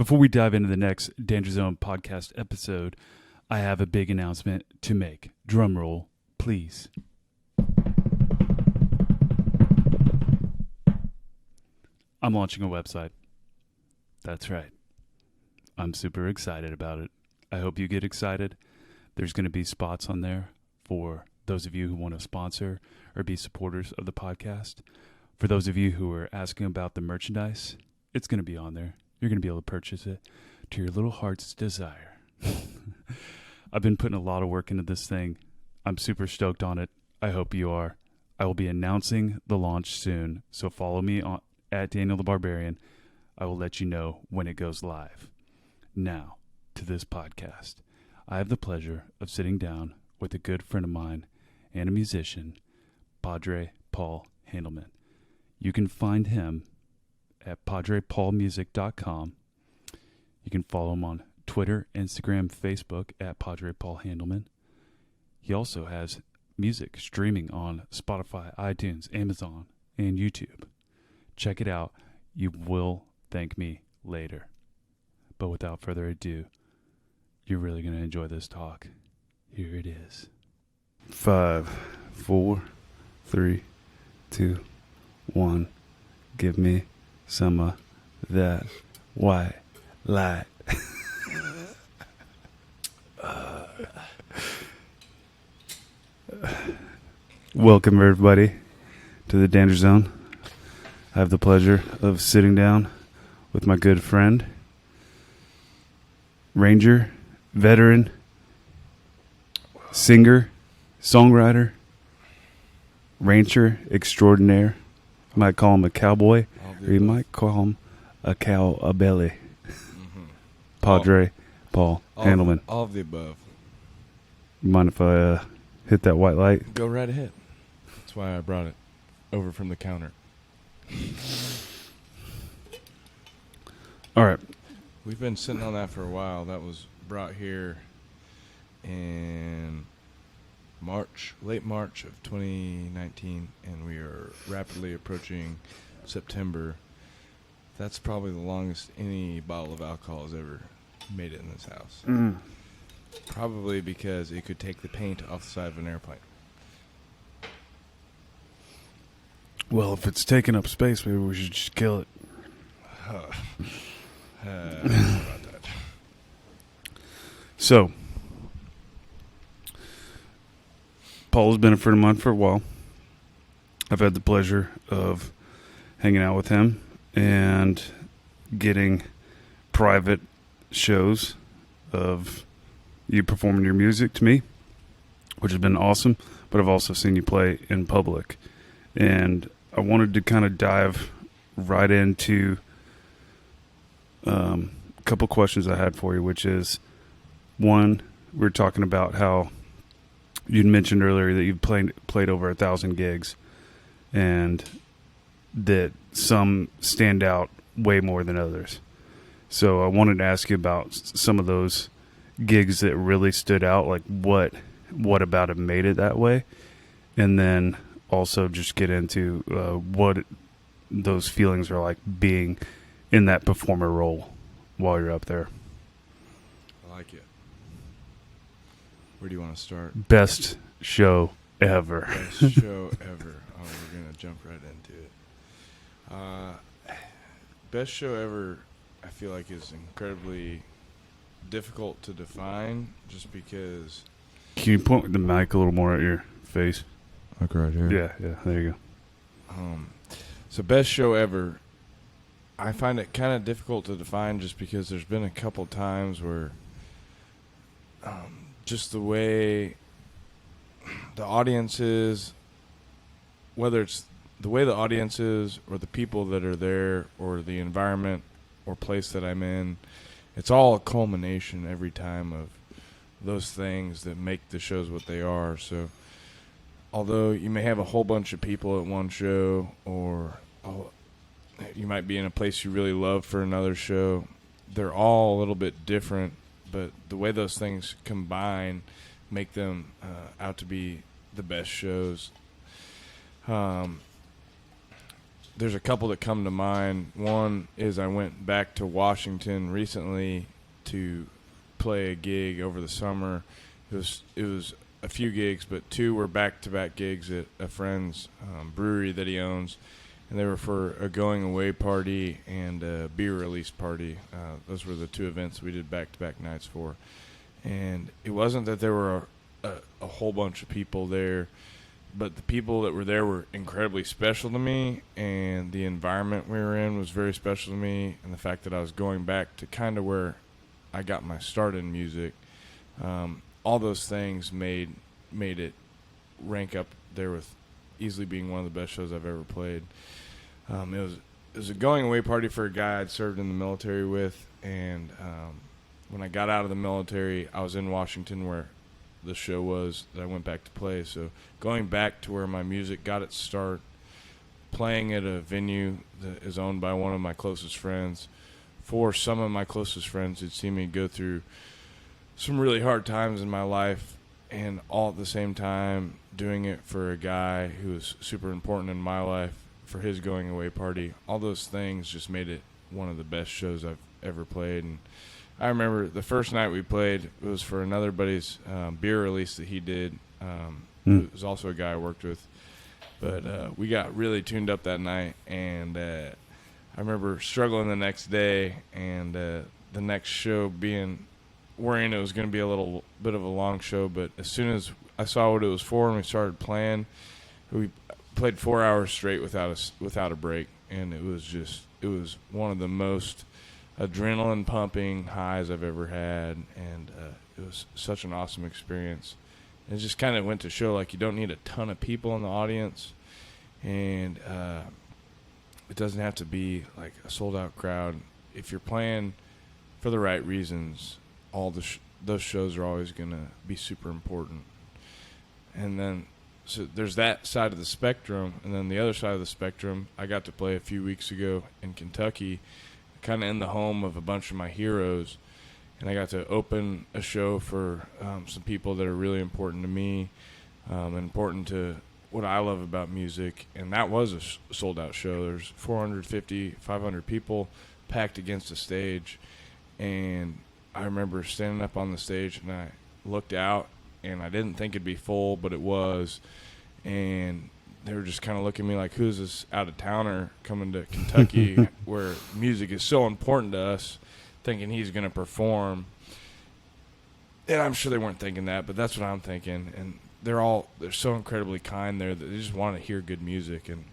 Before we dive into the next Dangerzone podcast episode, I have a big announcement to make. Drum roll, please. I'm launching a website. That's right. I'm super excited about it. I hope you get excited. There's going to be spots on there for those of you who want to sponsor or be supporters of the podcast. For those of you who are asking about the merchandise, it's going to be on there. You're going to be able to purchase it to your little heart's desire. I've been putting a lot of work into this thing. I'm super stoked on it. I hope you are. I will be announcing the launch soon, so follow me at Daniel the Barbarian. I will let you know when it goes live. Now, to this podcast. I have the pleasure of sitting down with a good friend of mine and a musician, Padre Paul Handelman. You can find him at padrepaulmusic.com. You can follow him on Twitter, Instagram, Facebook at Padre Paul Handelman. He also has music streaming on Spotify, iTunes, Amazon, and YouTube. Check it out. You will thank me later. But without further ado, you're really going to enjoy this talk. Here it is. 5, 4, 3, 2, 1. Give me some of that white light. Welcome, everybody, to the Dangerzone. I have the pleasure of sitting down with my good friend, Ranger, veteran, singer, songwriter, rancher extraordinaire. You might call him a cowboy, or you might call him a cowabelly. Mm-hmm. Padre Paul Handelman. All of the above. You mind if I hit that white light? Go right ahead. That's why I brought it over from the counter. All right. We've been sitting on that for a while. That was brought here in late March of 2019, and we are rapidly approaching September. That's probably the longest any bottle of alcohol has ever made it in this house. Mm. Probably because it could take the paint off the side of an airplane. Well, if it's taking up space, maybe we should just kill it. How about that? So, Paul has been a friend of mine for a while. I've had the pleasure of hanging out with him and getting private shows of you performing your music to me, which has been awesome. But I've also seen you play in public. And I wanted to kind of dive right into a couple questions I had for you, which is, one, we were talking about how you'd mentioned earlier that you've played over 1,000 gigs and that some stand out way more than others. So I wanted to ask you about some of those gigs that really stood out, like what about it made it that way, and then also just get into what those feelings are like being in that performer role while you're up there. I like it. Where do you want to start? Best show ever. Best show ever. Oh, we're going to jump right into it. Best show ever, I feel like, is incredibly difficult to define just because... Can you point the mic a little more at your face? Like right here? Yeah, there you go. So best show ever, I find it kind of difficult to define just because there's been a couple times where just the way the audience is, whether it's the way the audience is or the people that are there or the environment or place that I'm in, it's all a culmination every time of those things that make the shows what they are. So although you may have a whole bunch of people at one show, or you might be in a place you really love for another show, they're all a little bit different, but the way those things combine make them out to be the best shows. there's a couple that come to mind. One is I went back to Washington recently to play a gig over the summer. It was a few gigs, but two were back-to-back gigs at a friend's brewery that he owns, and they were for a going-away party and a beer release party. Those were the two events we did back-to-back nights for. And it wasn't that there were a whole bunch of people there, but the people that were there were incredibly special to me, and the environment we were in was very special to me, and the fact that I was going back to kind of where I got my start in music. All those things made it rank up there with easily being one of the best shows I've ever played. It was a going away party for a guy I'd served in the military with, and when I got out of the military, I was in Washington where the show was that I went back to play. So going back to where my music got its start, playing at a venue that is owned by one of my closest friends, for some of my closest friends who'd seen me go through some really hard times in my life, and all at the same time doing it for a guy who was super important in my life for his going away party. All those things just made it one of the best shows I've ever played. And I remember the first night we played, it was for another buddy's beer release that he did. Who was also a guy I worked with. But we got really tuned up that night, and I remember struggling the next day, and the next show being worrying it was going to be a little bit of a long show. But as soon as I saw what it was for and we started playing, we played 4 hours straight without a break, and it was one of the most adrenaline pumping highs I've ever had, and it was such an awesome experience. And it just kind of went to show, like, you don't need a ton of people in the audience, and it doesn't have to be like a sold out crowd. If you're playing for the right reasons, those shows are always going to be super important. And then so there's that side of the spectrum, and then the other side of the spectrum, I got to play a few weeks ago in Kentucky, kind of in the home of a bunch of my heroes, and I got to open a show for some people that are really important to me, and important to what I love about music, and that was a sold-out show. There's 450, 500 people packed against the stage, and I remember standing up on the stage, and I looked out, and I didn't think it'd be full, but it was, and they were just kind of looking at me like, who's this out-of-towner coming to Kentucky where music is so important to us, thinking he's going to perform. And I'm sure they weren't thinking that, but that's what I'm thinking. And they're so incredibly kind there that they just want to hear good music. And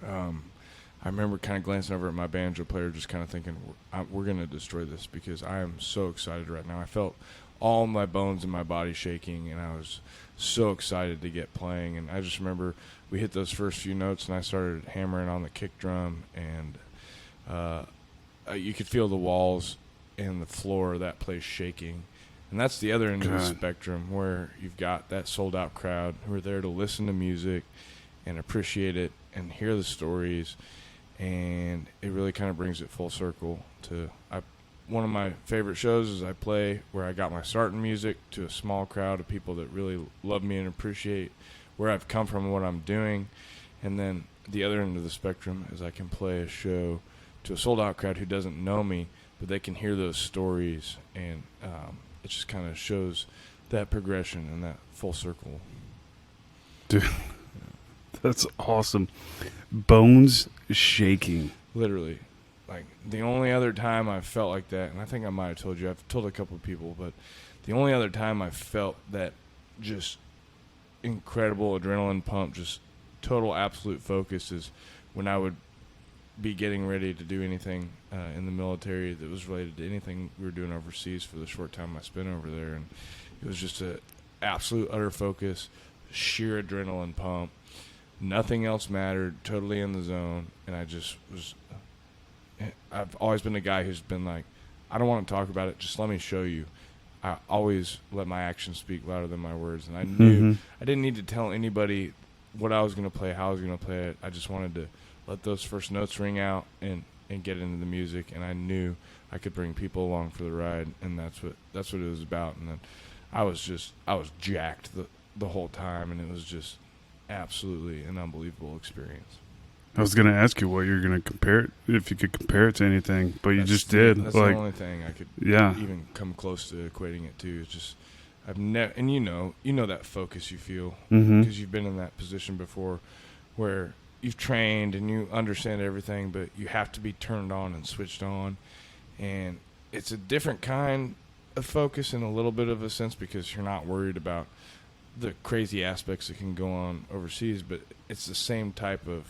I remember kind of glancing over at my banjo player, just kind of thinking, we're going to destroy this, because I am so excited right now. I felt all my bones in my body shaking, and I was so excited to get playing. And I just remember we hit those first few notes, and I started hammering on the kick drum, and you could feel the walls and the floor of that place shaking. And that's the other end of the spectrum, where you've got that sold-out crowd who are there to listen to music and appreciate it and hear the stories, and it really kind of brings it full circle to one of my favorite shows is I play where I got my start in music to a small crowd of people that really love me and appreciate where I've come from and what I'm doing. And then the other end of the spectrum is I can play a show to a sold-out crowd who doesn't know me, but they can hear those stories, and it just kind of shows that progression and that full circle. Dude, that's awesome. Bones shaking. Literally. Like, the only other time I felt like that, and I think I might have told you, I've told a couple of people, but the only other time I felt that just incredible adrenaline pump, just total absolute focus, is when I would be getting ready to do anything in the military that was related to anything we were doing overseas for the short time I spent over there. And it was just a absolute utter focus, sheer adrenaline pump. Nothing else mattered, totally in the zone. And I just was, I've always been a guy who's been like, I don't want to talk about it, just let me show you. I always let my actions speak louder than my words. And I knew I didn't need to tell anybody what I was going to play, how I was going to play it. I just wanted to let those first notes ring out and get into the music, and I knew I could bring people along for the ride, and that's what it was about. And then I was jacked the whole time, and it was just absolutely an unbelievable experience. I was going to ask you what you're going to compare it, if you could compare it to anything, but you just did. That's like, the only thing I could yeah. even come close to equating it to. It's just I've never, and you know that focus you feel because you've been in that position before, where you've trained and you understand everything, but you have to be turned on and switched on, and it's a different kind of focus in a little bit of a sense because you're not worried about the crazy aspects that can go on overseas, but it's the same type of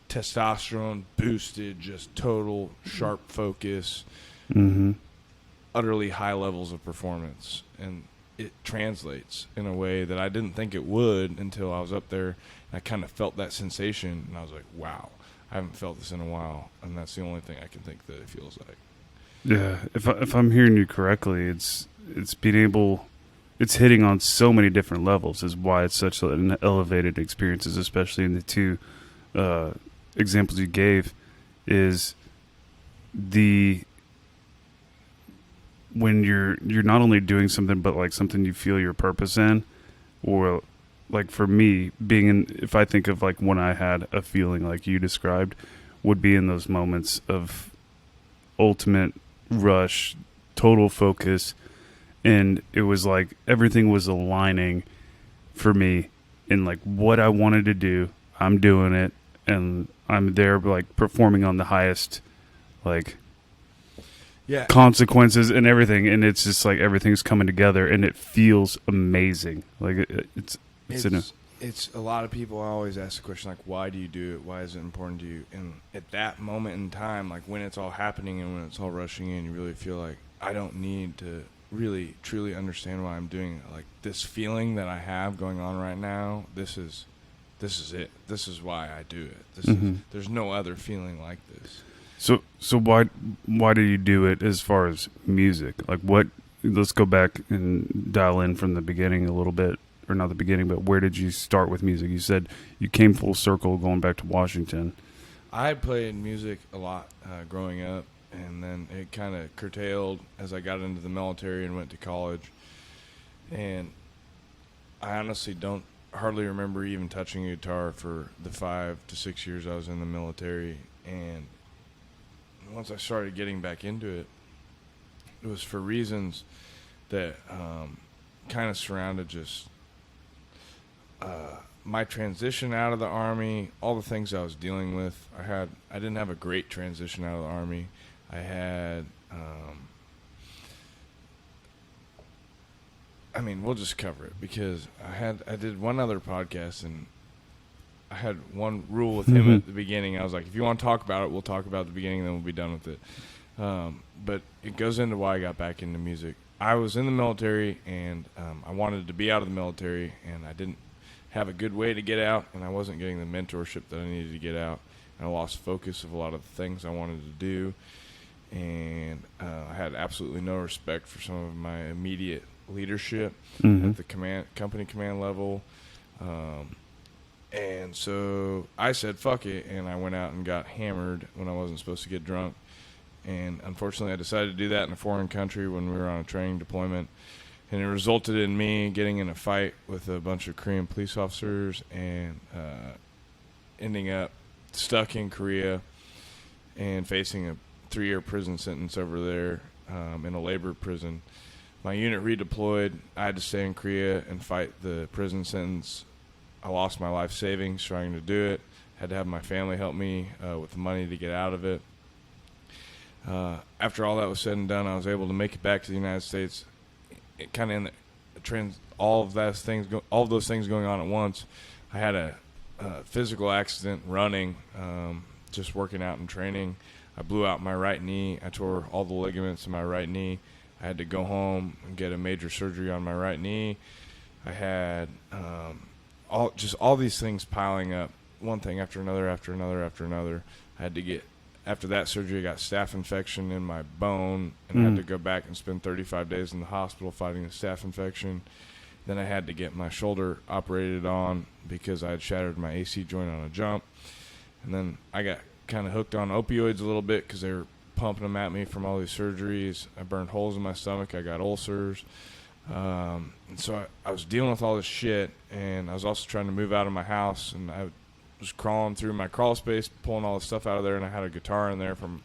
testosterone boosted, just total sharp focus, utterly high levels of performance, and it translates in a way that I didn't think it would until I was up there and I kind of felt that sensation, and I was like, wow, I haven't felt this in a while, and that's the only thing I can think that it feels like. Yeah, if I'm hearing you correctly, it's being able, it's hitting on so many different levels is why it's such an elevated experiences, especially in the two examples you gave, is when you're not only doing something but like something you feel your purpose in, or like for me being in, if I think of like when I had a feeling like you described, would be in those moments of ultimate rush, total focus, and it was like everything was aligning for me in like what I wanted to do. I'm doing it, and I'm there like performing on the highest like consequences and everything, and it's just like everything's coming together and it feels amazing. Like it's a lot of people always ask the question like, why do you do it? Why is it important to you? And at that moment in time, like when it's all happening and when it's all rushing in, you really feel like I don't need to really truly understand why I'm doing it. Like this feeling that I have going on right now, this is it. This is why I do it. There's no other feeling like this. So why do you do it as far as music? Like what? Let's go back and dial in from the beginning a little bit, or not the beginning, but where did you start with music? You said you came full circle going back to Washington. I had played music a lot growing up, and then it kind of curtailed as I got into the military and went to college. And I honestly don't hardly remember even touching a guitar for the 5 to 6 years I was in the military. And once I started getting back into it, it was for reasons that kind of surrounded just my transition out of the Army, all the things I was dealing with. I didn't have a great transition out of the Army. I had, we'll just cover it because I did one other podcast and I had one rule with him at the beginning. I was like, if you want to talk about it, we'll talk about the beginning, then we'll be done with it. But it goes into why I got back into music. I was in the military, and I wanted to be out of the military, and I didn't have a good way to get out, and I wasn't getting the mentorship that I needed to get out. And I lost focus of a lot of the things I wanted to do, and I had absolutely no respect for some of my immediate leadership at the company command level. And so I said, fuck it, and I went out and got hammered when I wasn't supposed to get drunk. And unfortunately, I decided to do that in a foreign country when we were on a training deployment. And it resulted in me getting in a fight with a bunch of Korean police officers and ending up stuck in Korea and facing a 3-year prison sentence over there in a labor prison. My unit redeployed. I had to stay in Korea and fight the prison sentence. I lost my life savings trying to do it. Had to have my family help me with the money to get out of it. After all that was said and done, I was able to make it back to the United States. Kind of in the all of those things going on at once. I had a physical accident running, just working out and training. I blew out my right knee. I tore all the ligaments in my right knee. I had to go home and get a major surgery on my right knee. I had all these things piling up, one thing after another, after another. I had to get, after that surgery, I got staph infection in my bone, and I had to go back and spend 35 days in the hospital fighting the staph infection. Then I had to get my shoulder operated on because I had shattered my AC joint on a jump. And then I got kind of hooked on opioids a little bit because they were pumping them at me from all these surgeries. I burned holes in my stomach. I got ulcers. And so I was dealing with all this shit, and I was also trying to move out of my house, and I was crawling through my crawl space, pulling all the stuff out of there, and I had a guitar in there from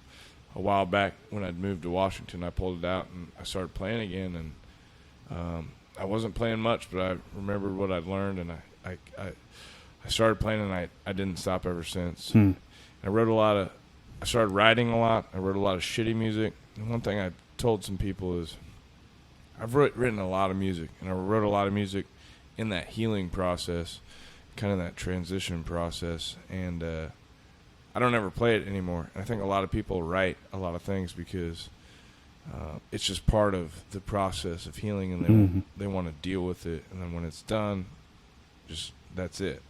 a while back when I'd moved to Washington. I pulled it out, and I started playing again, and I wasn't playing much, but I remembered what I'd learned, and I started playing, and I didn't stop ever since. I started writing a lot. I wrote a lot of shitty music. And one thing I told some people is I've written a lot of music, and I wrote a lot of music in that healing process, kind of that transition process, and I don't ever play it anymore. And I think a lot of people write a lot of things because it's just part of the process of healing, and they want to deal with it, and then when it's done, just that's it.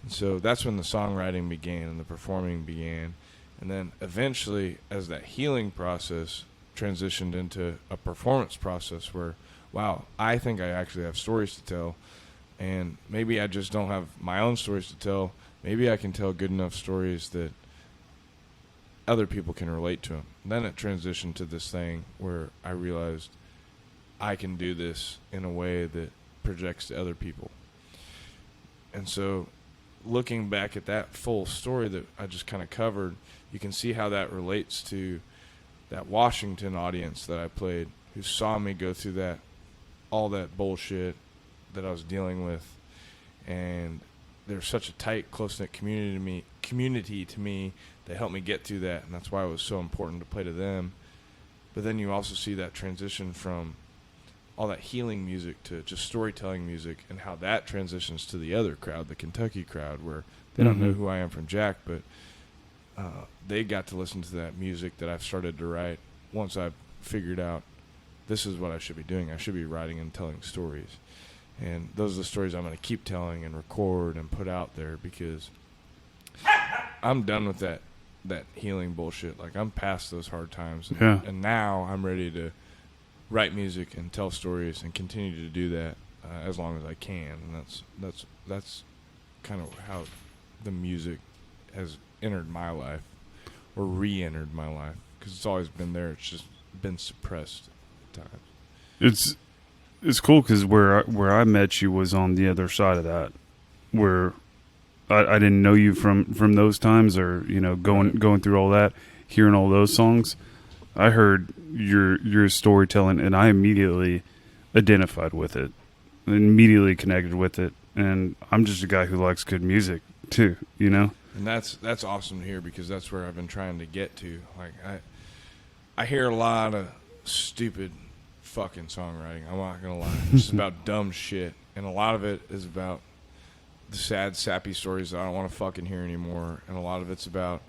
And so that's when the songwriting began and the performing began. And then eventually, as that healing process transitioned into a performance process where, wow, I think I actually have stories to tell. And maybe I just don't have my own stories to tell. Maybe I can tell good enough stories that other people can relate to them. And then it transitioned to this thing where I realized I can do this in a way that projects to other people. And so looking back at that full story that I just kind of covered, you can see how that relates to that Washington audience that I played, who saw me go through all that bullshit that I was dealing with. And they're such a tight, close-knit community to me that helped me get through that, and that's why it was so important to play to them. But then you also see that transition from all that healing music to just storytelling music, and how that transitions to the other crowd, the Kentucky crowd, where they don't know who I am from Jack, but they got to listen to that music that I've started to write once I figured out this is what I should be doing. I should be writing and telling stories. And those are the stories I'm going to keep telling and record and put out there, because I'm done with that healing bullshit. Like, I'm past those hard times. And now I'm ready to write music and tell stories and continue to do that as long as I can. And that's kind of how the music has entered my life, or re-entered my life, because it's always been there. It's just been suppressed at times. It's cool because where I met you was on the other side of that, where I didn't know you from those times, or going through all that, hearing all those songs. I heard your storytelling, and I immediately identified with it, immediately connected with it, and I'm just a guy who likes good music too, And that's awesome to hear, because that's where I've been trying to get to. Like, I hear a lot of stupid fucking songwriting. I'm not gonna lie. It's just about dumb shit, and a lot of it is about the sad, sappy stories that I don't want to fucking hear anymore. And a lot of it's about,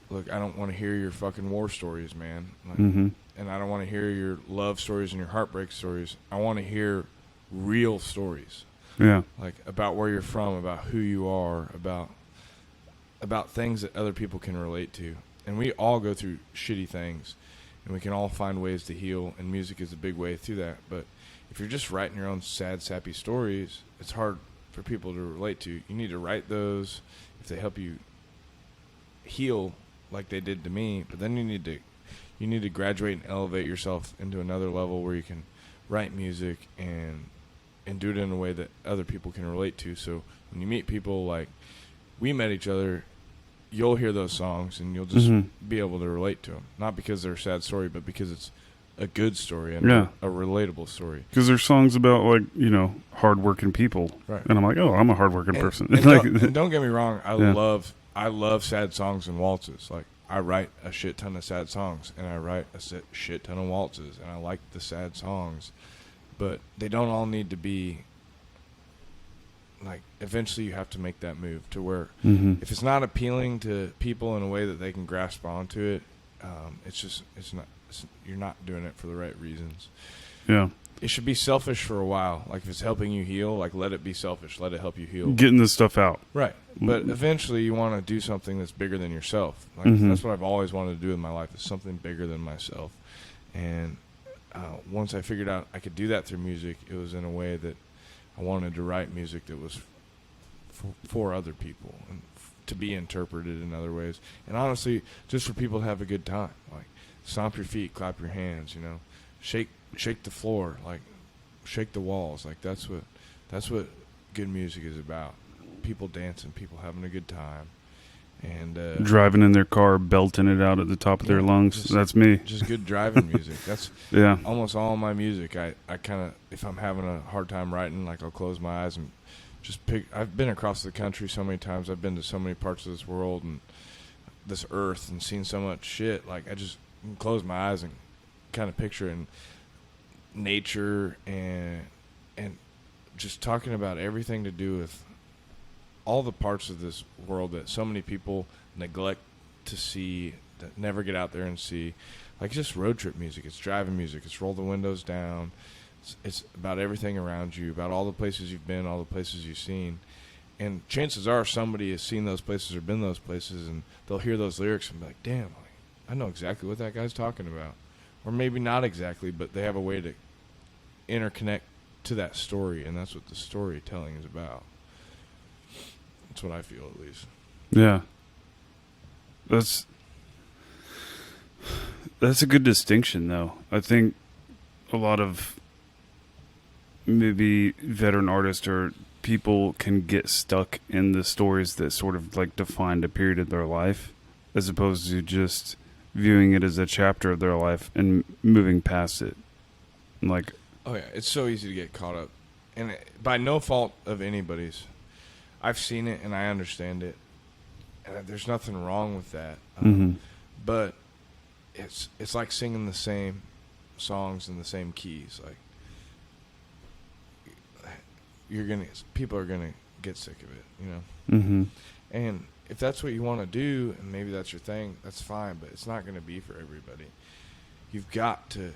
look, I don't want to hear your fucking war stories, man. Like, and I don't want to hear your love stories and your heartbreak stories. I want to hear real stories. Yeah. Like, about where you're from, about who you are, about things that other people can relate to. And we all go through shitty things, and we can all find ways to heal, and music is a big way through that. But if you're just writing your own sad, sappy stories, it's hard for people to relate to. You need to write those if they help you heal like they did to me. But then you need to graduate and elevate yourself into another level where you can write music and do it in a way that other people can relate to. So when you meet people like we met each other, you'll hear those songs and you'll just be able to relate to them. Not because they're a sad story, but because it's a good story and a relatable story. Because there's songs about, like, hardworking people. Right. And I'm like, oh, I'm a hardworking person. And don't get me wrong, I love sad songs and waltzes. Like, I write a shit ton of sad songs, and I write a shit ton of waltzes, and I like the sad songs. But they don't all need to be, like, eventually you have to make that move to where if it's not appealing to people in a way that they can grasp onto it, you're not doing it for the right reasons. Yeah. It should be selfish for a while. Like, if it's helping you heal, like, let it be selfish. Let it help you heal. Getting this stuff out. Right. But eventually you want to do something that's bigger than yourself. Like, that's what I've always wanted to do in my life, is something bigger than myself. And once I figured out I could do that through music, it was in a way that I wanted to write music that was for other people and to be interpreted in other ways. And honestly, just for people to have a good time. Like, stomp your feet, clap your hands, shake the floor. Like, shake the walls. Like that's what good music is about. People dancing, people having a good time, and driving in their car, belting it out at the top of their lungs. That's me. Just good driving music. That's almost all my music. I kind of, if I'm having a hard time writing, like I'll close my eyes and just pick. I've been across the country so many times. I've been to so many parts of this world and this earth and seen so much shit. Like I just close my eyes and kind of picture in nature and just talking about everything to do with all the parts of this world that so many people neglect to see, that never get out there and see. Like, it's just road trip music. It's driving music. It's roll the windows down. It's about everything around you, about all the places you've been, all the places you've seen. And chances are somebody has seen those places or been those places, and they'll hear those lyrics and be like, damn, I know exactly what that guy's talking about. Or maybe not exactly, but they have a way to interconnect to that story, and that's what the storytelling is about. That's what I feel, at least. Yeah. That's a good distinction, though. I think a lot of maybe veteran artists or people can get stuck in the stories that sort of like defined a period of their life, as opposed to just viewing it as a chapter of their life and moving past it. Like, oh yeah, it's so easy to get caught up, and by no fault of anybody's. I've seen it and I understand it, and there's nothing wrong with that. But it's like singing the same songs in the same keys. Like, people are gonna get sick of it, you know. And if that's what you want to do, and maybe that's your thing, that's fine. But it's not gonna be for everybody. You've got to,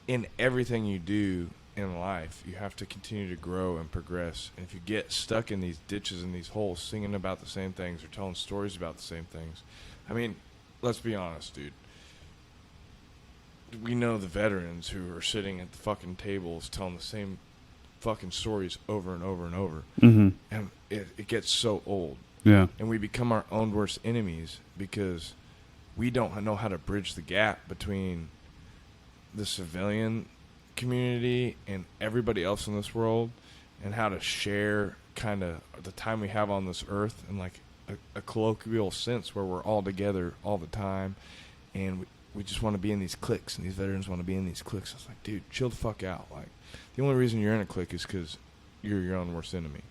in everything you do in life, you have to continue to grow and progress. And if you get stuck in these ditches and these holes, singing about the same things or telling stories about the same things, I mean, let's be honest, dude. We know the veterans who are sitting at the fucking tables telling the same fucking stories over and over and over. And it gets so old. Yeah. And we become our own worst enemies because we don't know how to bridge the gap between the civilian community and everybody else in this world, and how to share kind of the time we have on this earth in like a colloquial sense where we're all together all the time, and we just want to be in these cliques, and these veterans want to be in these cliques. It's like, dude, chill the fuck out. Like, the only reason you're in a clique is because you're your own worst enemy.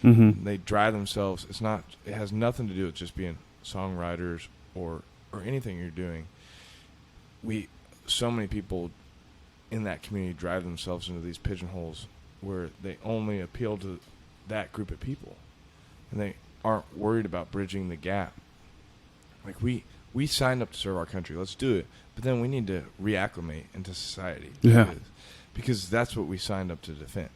They drive themselves. It has nothing to do with just being songwriters or anything you're doing. So many people in that community drive themselves into these pigeonholes where they only appeal to that group of people, and they aren't worried about bridging the gap. Like, we signed up to serve our country, let's do it, but then we need to reacclimate into society. Because that's what we signed up to defend,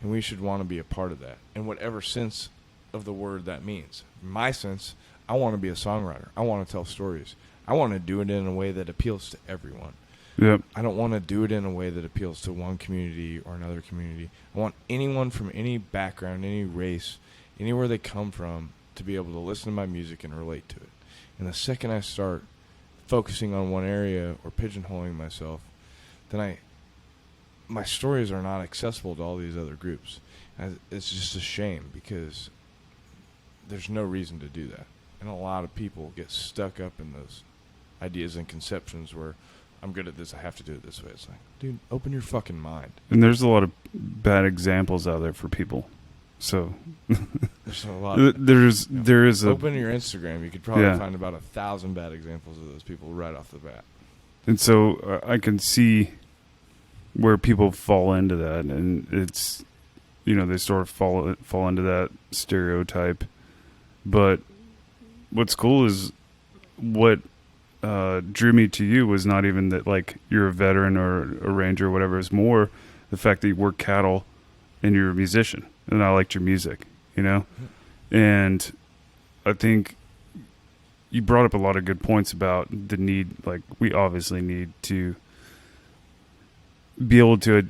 and we should want to be a part of that, in whatever sense of the word that means. In my sense, I want to be a songwriter. I want to tell stories. I want to do it in a way that appeals to everyone. I don't want to do it in a way that appeals to one community or another community. I want anyone from any background, any race, anywhere they come from, to be able to listen to my music and relate to it. And the second I start focusing on one area or pigeonholing myself, then my stories are not accessible to all these other groups. And it's just a shame, because there's no reason to do that. And a lot of people get stuck up in those ideas and conceptions where I'm good at this, I have to do it this way. It's like, dude, open your fucking mind. And there's a lot of bad examples out there for people. So there's a lot. There is open your Instagram. You could probably find about 1,000 bad examples of those people right off the bat. And so I can see where people fall into that, and it's, they sort of fall into that stereotype. But what's cool is what drew me to you was not even that, like, you're a veteran or a ranger or whatever. It's more the fact that you work cattle and you're a musician, and I liked your music, and I think you brought up a lot of good points about the need. Like, we obviously need to be able to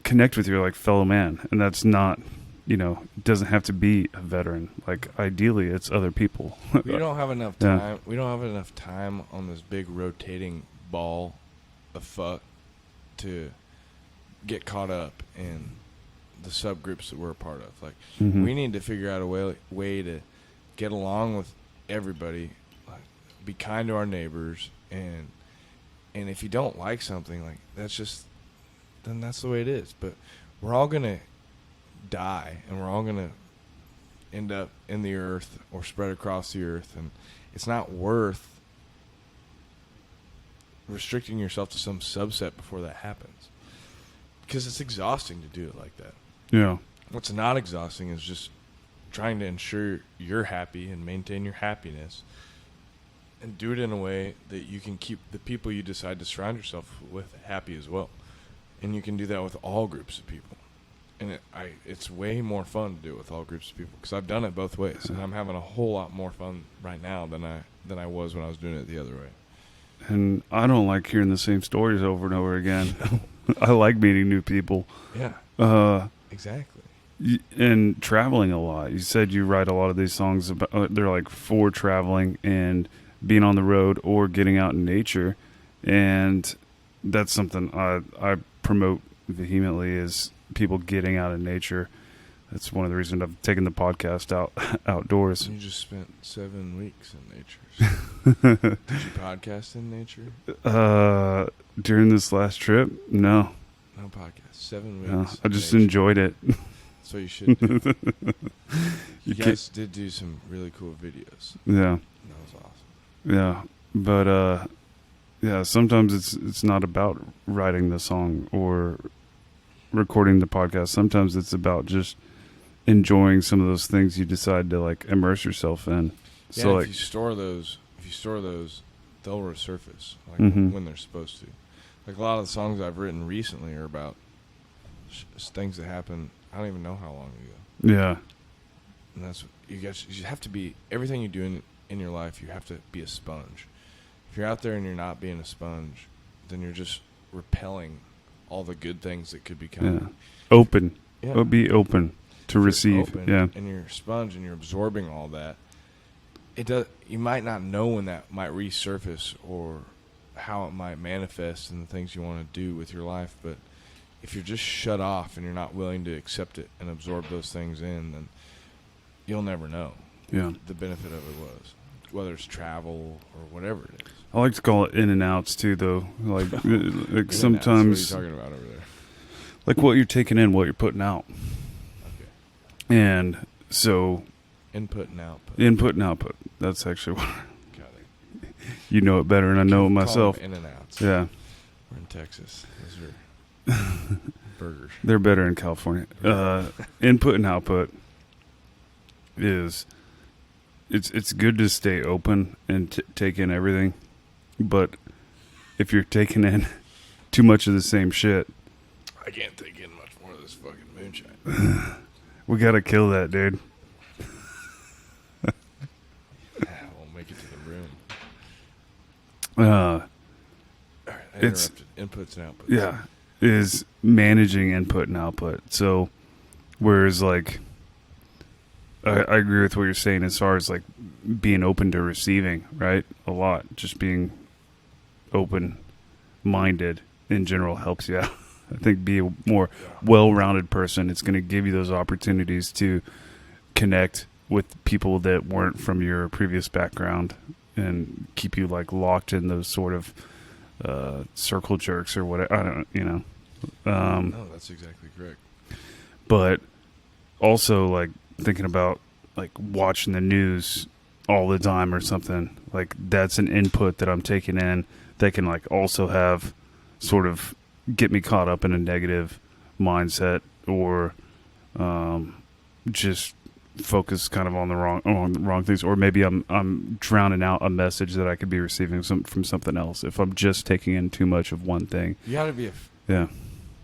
connect with your, like, fellow man, and that's not, it doesn't have to be a veteran. Like, ideally it's other people. We don't have enough time. We don't have enough time on this big rotating ball of fuck to get caught up in the subgroups that we're a part of. Like, Mhm. we need to figure out a way to get along with everybody, like, be kind to our neighbors, and if you don't like something, like, then that's the way it is. But we're all gonna die, and we're all gonna end up in the earth or spread across the earth, and it's not worth restricting yourself to some subset before that happens, because it's exhausting to do it like that. Yeah. What's not exhausting is just trying to ensure you're happy and maintain your happiness, and do it in a way that you can keep the people you decide to surround yourself with happy as well. And you can do that with all groups of people. And it's way more fun to do it with all groups of people, because I've done it both ways, and I'm having a whole lot more fun right now than I was when I was doing it the other way. And I don't like hearing the same stories over and over again. I like meeting new people. Yeah. Exactly. And traveling a lot. You said you write a lot of these songs about, they're like for traveling and being on the road or getting out in nature. And that's something I promote vehemently, is people getting out in nature. That's one of the reasons I've taken the podcast outdoors. You just spent 7 weeks in nature. Did you podcast in nature? During this last trip, no. No podcast. 7 No, weeks. I just enjoyed it. That's what you should do. You guys did do some really cool videos. Yeah. That was awesome. Yeah. But yeah, sometimes it's not about writing the song or recording the podcast. Sometimes it's about just enjoying some of those things you decide to like immerse yourself in. Yeah, So if like you store those, they'll resurface like Mhm. when they're supposed to. Like, a lot of the songs I've written recently are about things that happened I don't even know how long ago. yeah. And that's you have to be, everything you do in your life, you have to be a sponge. If you're out there and you're not being a sponge, then you're just repelling all the good things that could be coming. Yeah. Open. Yeah. Be open to If you're receive. open Yeah. and you're a sponge and you're absorbing all that, you might not know when that might resurface or how it might manifest in the things you want to do with your life. But if you're just shut off and you're not willing to accept it and absorb those things in, then you'll never know Yeah. the benefit of it was, whether it's travel or whatever it is. I like to call it in and outs too, though. Like sometimes, What are you talking about over there? like what you're taking in, what you're putting out, Okay. and so Input and output. input and output. That's actually what Got it. you know it better, and I know it Call myself. them in and outs. Yeah, We're in Texas. Those are burgers. they're better in California. Input and output is it's good to stay open and take in everything, but if you're taking in too much of the same shit, I can't take in much more of this fucking moonshine. we gotta kill that, dude. I won't make it to the room. Uh, All right, I It's- interrupted. Inputs and outputs. yeah, is managing input and output. So, whereas like, I agree with what you're saying as far as like being open to receiving, right? A lot, just being open-minded in general helps you out. I think be a more well-rounded person. It's going to give you those opportunities to connect with people that weren't from your previous background and keep you like locked in those sort of circle jerks or whatever. I don't, No, that's exactly correct. but also like thinking about like watching the news all the time or something, like that's an input that I'm taking in that can like also have sort of get me caught up in a negative mindset or just focus kind of on the wrong things, or maybe I'm drowning out a message that I could be receiving from something else if I'm just taking in too much of one thing. You got to be Yeah.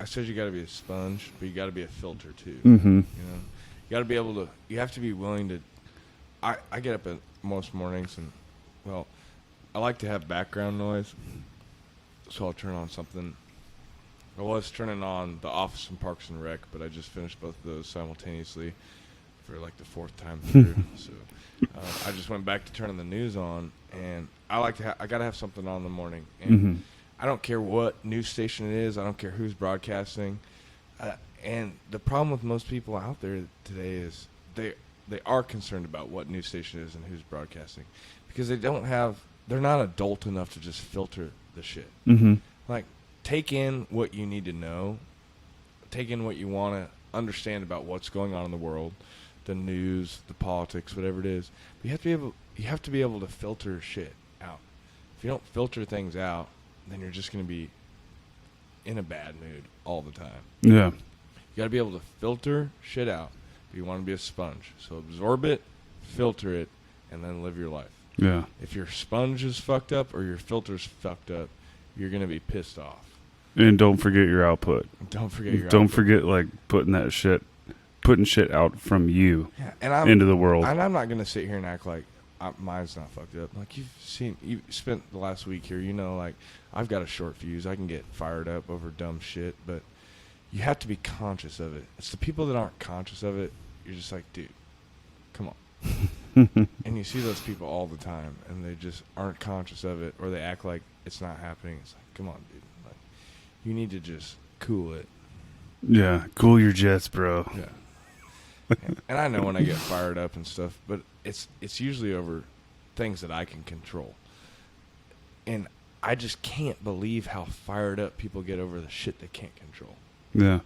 I said you got to be a sponge, but you got to be a filter too. Mm-hmm. You know, you got to be able to. You have to be willing to. I get up at most mornings and, well, I like to have background noise, so I'll turn on something. I was turning on The Office and Parks and Rec, but I just finished both of those simultaneously for like the fourth time through. So I just went back to turning the news on, and I like to. I got to have something on in the morning, and Mm-hmm. I don't care what news station it is. I don't care who's broadcasting. And the problem with most people out there today is they are concerned about what news station it is and who's broadcasting, because they're not adult enough to just filter the shit. Mm-hmm. Like, take in what you need to know, take in what you want to understand about what's going on in the world, the news, the politics, whatever it is. But you have to be able to filter shit out. If you don't filter things out, then you're just going to be in a bad mood all the time. Yeah. You got to be able to filter shit out. But you want to be a sponge. So absorb it, filter it, and then live your life. Yeah. If your sponge is fucked up or your filter's fucked up, you're going to be pissed off. And don't forget your output. Don't forget your Don't output. forget, like, putting shit out from you into the world. And I'm not going to sit here and act like mine's not fucked up. Like, you spent the last week here, like, I've got a short fuse. I can get fired up over dumb shit, but you have to be conscious of it. It's the people that aren't conscious of it, you're just like, dude, come on. And you see those people all the time, and they just aren't conscious of it, or they act like it's not happening. It's like, come on, dude. Like, you need to just cool it. Yeah, cool your jets, bro. Yeah. And I know when I get fired up and stuff, but it's usually over things that I can control. And I just can't believe how fired up people get over the shit they can't control. Yeah.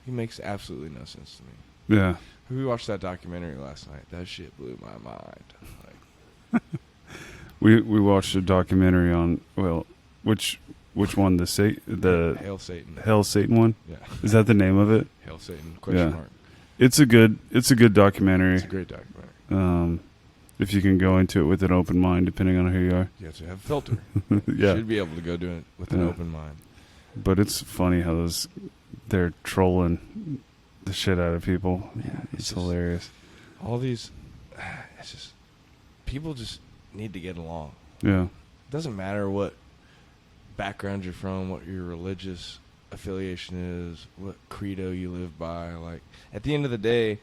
It makes absolutely no sense to me. Yeah. We watched that documentary last night. That shit blew my mind. Like, we watched a documentary on, well, which one? The Hail Satan. Hail Satan one? Yeah. Is that the name of it? Hail Satan? Question mark. It's a good documentary. It's a great documentary. If you can go into it with an open mind, depending on who you are. You have to have a filter. Yeah. You should be able to go do it with an open mind. But it's funny how they're trolling the shit out of people. Yeah, it's hilarious. All these, it's just, people just need to get along. Yeah. It doesn't matter what background you're from, what your religious affiliation is, what credo you live by. Like, at the end of the day,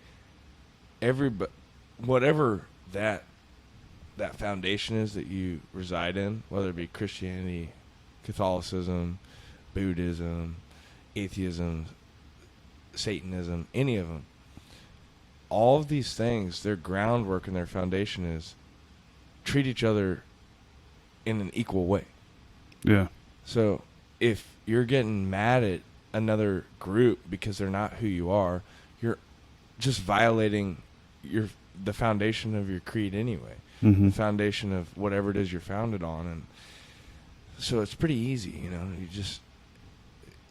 whatever that foundation is that you reside in, whether it be Christianity, Catholicism, Buddhism, atheism, Satanism, any of them, all of these things, their groundwork and their foundation is treat each other in an equal way. Yeah. So if you're getting mad at another group because they're not who you are, you're just violating the foundation of your creed anyway. Mm-hmm. The foundation of whatever it is you're founded on. And so it's pretty easy, you just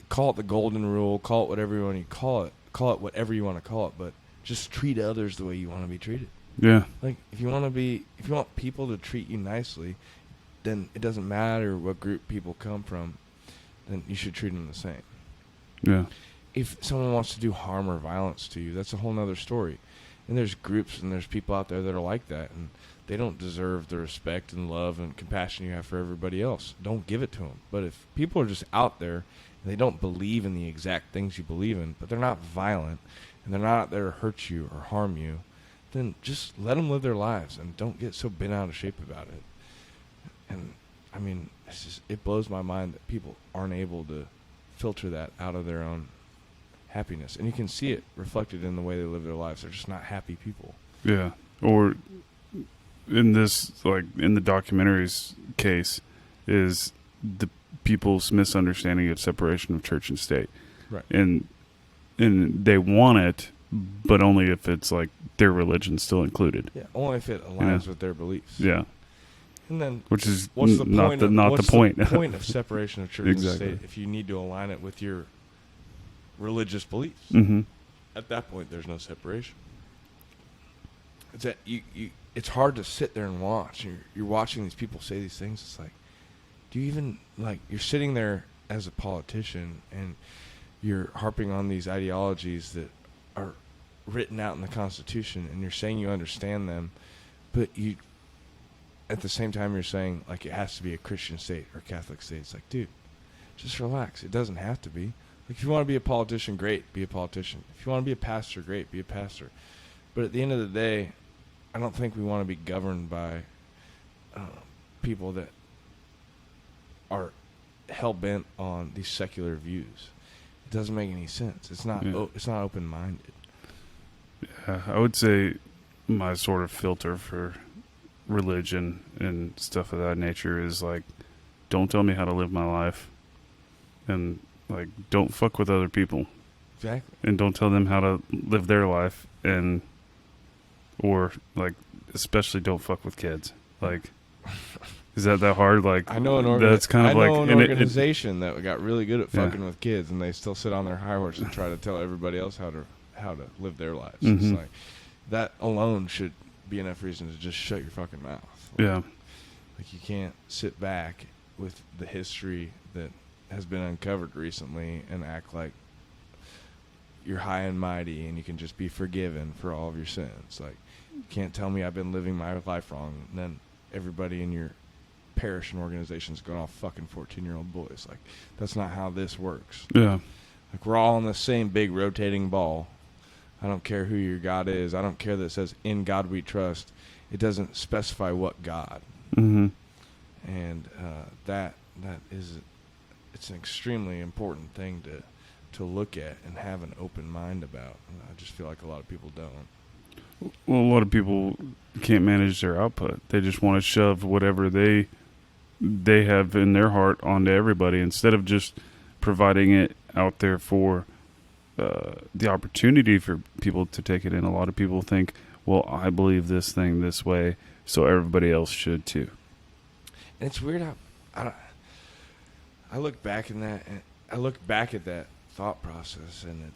call it the golden rule, call it whatever you want to call it whatever you want to call it, but just treat others the way you want to be treated. Yeah. Like, if you want people to treat you nicely, then it doesn't matter what group people come from, then you should treat them the same. Yeah. If someone wants to do harm or violence to you, that's a whole nother story. And there's groups and there's people out there that are like that, and they don't deserve the respect and love and compassion you have for everybody else. Don't give it to them. But if people are just out there and they don't believe in the exact things you believe in, but they're not violent, and they're not out there to hurt you or harm you, then just let them live their lives and don't get so bent out of shape about it. And, I mean, it blows my mind that people aren't able to filter that out of their own happiness. And you can see it reflected in the way they live their lives. They're just not happy people. Yeah. Or in this, like, in the documentary's case, is the people's misunderstanding of separation of church and state. Right. And they want it, but only if it's, like, their religion still included. Yeah, only if it aligns with their beliefs. Yeah. And then, which is what's the not point the point. The point of separation of church Exactly. and state if you need to align it with your religious beliefs? Mm-hmm. At that point, there's no separation. It's that it's hard to sit there and watch. You're watching these people say these things. It's like, do you even, like, you're sitting there as a politician and you're harping on these ideologies that are written out in the Constitution, and you're saying you understand them, but you, at the same time, you're saying, like, it has to be a Christian state or Catholic state. It's like, dude, just relax. It doesn't have to be. Like, if you want to be a politician, great, be a politician. If you want to be a pastor, great, be a pastor. But at the end of the day, I don't think we want to be governed by people that are hell-bent on these secular views. It doesn't make any sense. It's not. It's not open-minded. Yeah, I would say my sort of filter for religion and stuff of that nature is like, don't tell me how to live my life, and like, don't fuck with other people. Exactly. And don't tell them how to live their life, and or like, especially don't fuck with kids. Like, is that hard? Like, I know that's kind of like an organization that got really good at fucking with kids, and they still sit on their high horse and try to tell everybody else how to live their lives. Mm-hmm. It's like that alone should be enough reason to just shut your fucking mouth. Yeah. Like, you can't sit back with the history that has been uncovered recently and act like you're high and mighty and you can just be forgiven for all of your sins. Like, you can't tell me I've been living my life wrong, and then everybody in your parish and organization's going off fucking 14-year-old boys. Like, that's not how this works. Yeah. Like, we're all on the same big rotating ball. I don't care who your God is. I don't care that it says, in God we trust. It doesn't specify what God. Mm-hmm. And that is, it's an extremely important thing to look at and have an open mind about. And I just feel like a lot of people don't. Well, a lot of people can't manage their output. They just want to shove whatever they have in their heart onto everybody instead of just providing it out there for the opportunity for people to take it in. A lot of people think, well, I believe this thing this way, so everybody else should too. And it's weird how I look back in that, and I look back at that thought process, and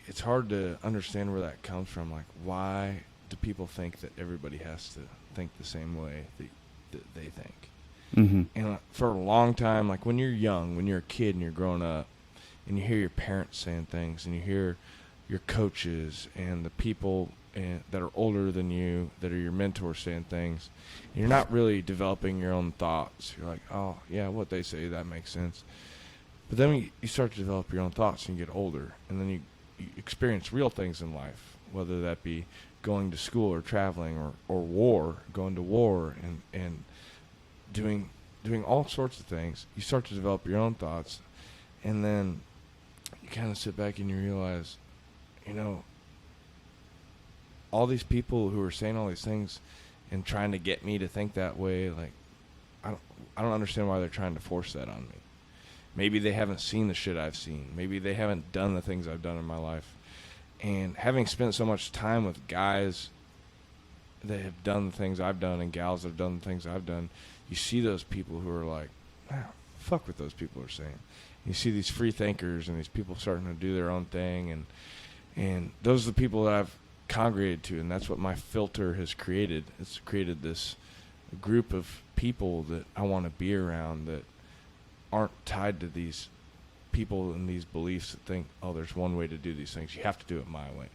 it's hard to understand where that comes from. Like, why do people think that everybody has to think the same way that they think? Mm-hmm. And for a long time, like when you're young, when you're a kid and you're growing up, and you hear your parents saying things, and you hear your coaches and the people that are older than you, that are your mentors, saying things, and you're not really developing your own thoughts. You're like, oh, yeah, what they say, that makes sense. But then you start to develop your own thoughts, and you get older, and then you experience real things in life, whether that be going to school or traveling or war, going to war and doing all sorts of things. You start to develop your own thoughts, and then you kind of sit back and you realize, all these people who are saying all these things and trying to get me to think that way, like, I don't understand why they're trying to force that on me. Maybe they haven't seen the shit I've seen. Maybe they haven't done the things I've done in my life. And having spent so much time with guys that have done the things I've done and gals that have done the things I've done, you see those people who are like, wow, fuck what those people are saying. You see these free thinkers and these people starting to do their own thing, and those are the people that I've congregated to, and that's what my filter has created. It's created this group of people that I want to be around that aren't tied to these people and these beliefs that think, oh, there's one way to do these things. You have to do it my way.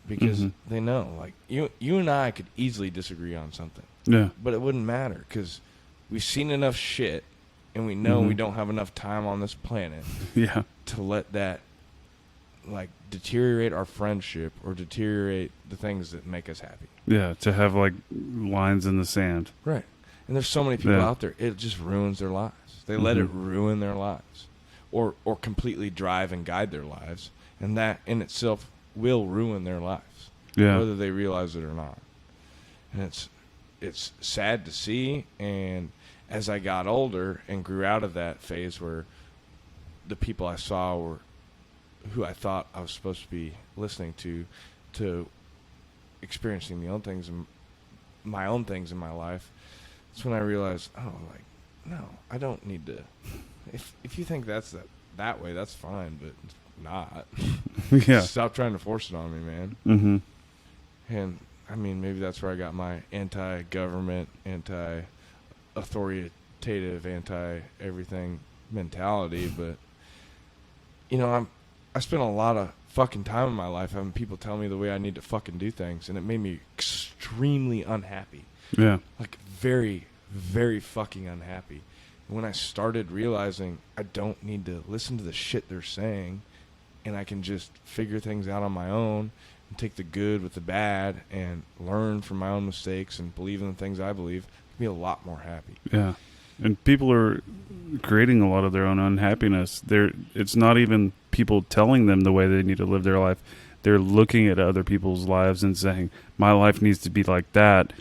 Because they know, like, you and I could easily disagree on something. Yeah. But it wouldn't matter because we've seen enough shit, and we know we don't have enough time on this planet to let that, like, deteriorate our friendship or deteriorate the things that make us happy. Yeah, to have, like, lines in the sand. Right. And there's so many people out there, it just ruins their lives. They let it ruin their lives or completely drive and guide their lives, and that in itself will ruin their lives, whether they realize it or not. And it's sad to see, and as I got older and grew out of that phase where the people I saw were who I thought I was supposed to be listening to experiencing my own things in my life, that's when I realized, no, I don't need to. If you think that's that way, that's fine, but it's not. Yeah. Stop trying to force it on me, man. Mm-hmm. And I mean, maybe that's where I got my anti-government, anti-authoritative, anti-everything mentality. But I spent a lot of fucking time in my life having people tell me the way I need to fucking do things, and it made me extremely unhappy. Yeah. Like, very, very fucking unhappy. And when I started realizing I don't need to listen to the shit they're saying, and I can just figure things out on my own and take the good with the bad and learn from my own mistakes and believe in the things I believe, I'd be a lot more happy. Yeah. And people are creating a lot of their own unhappiness. It's not even people telling them the way they need to live their life. They're looking at other people's lives and saying, my life needs to be like that,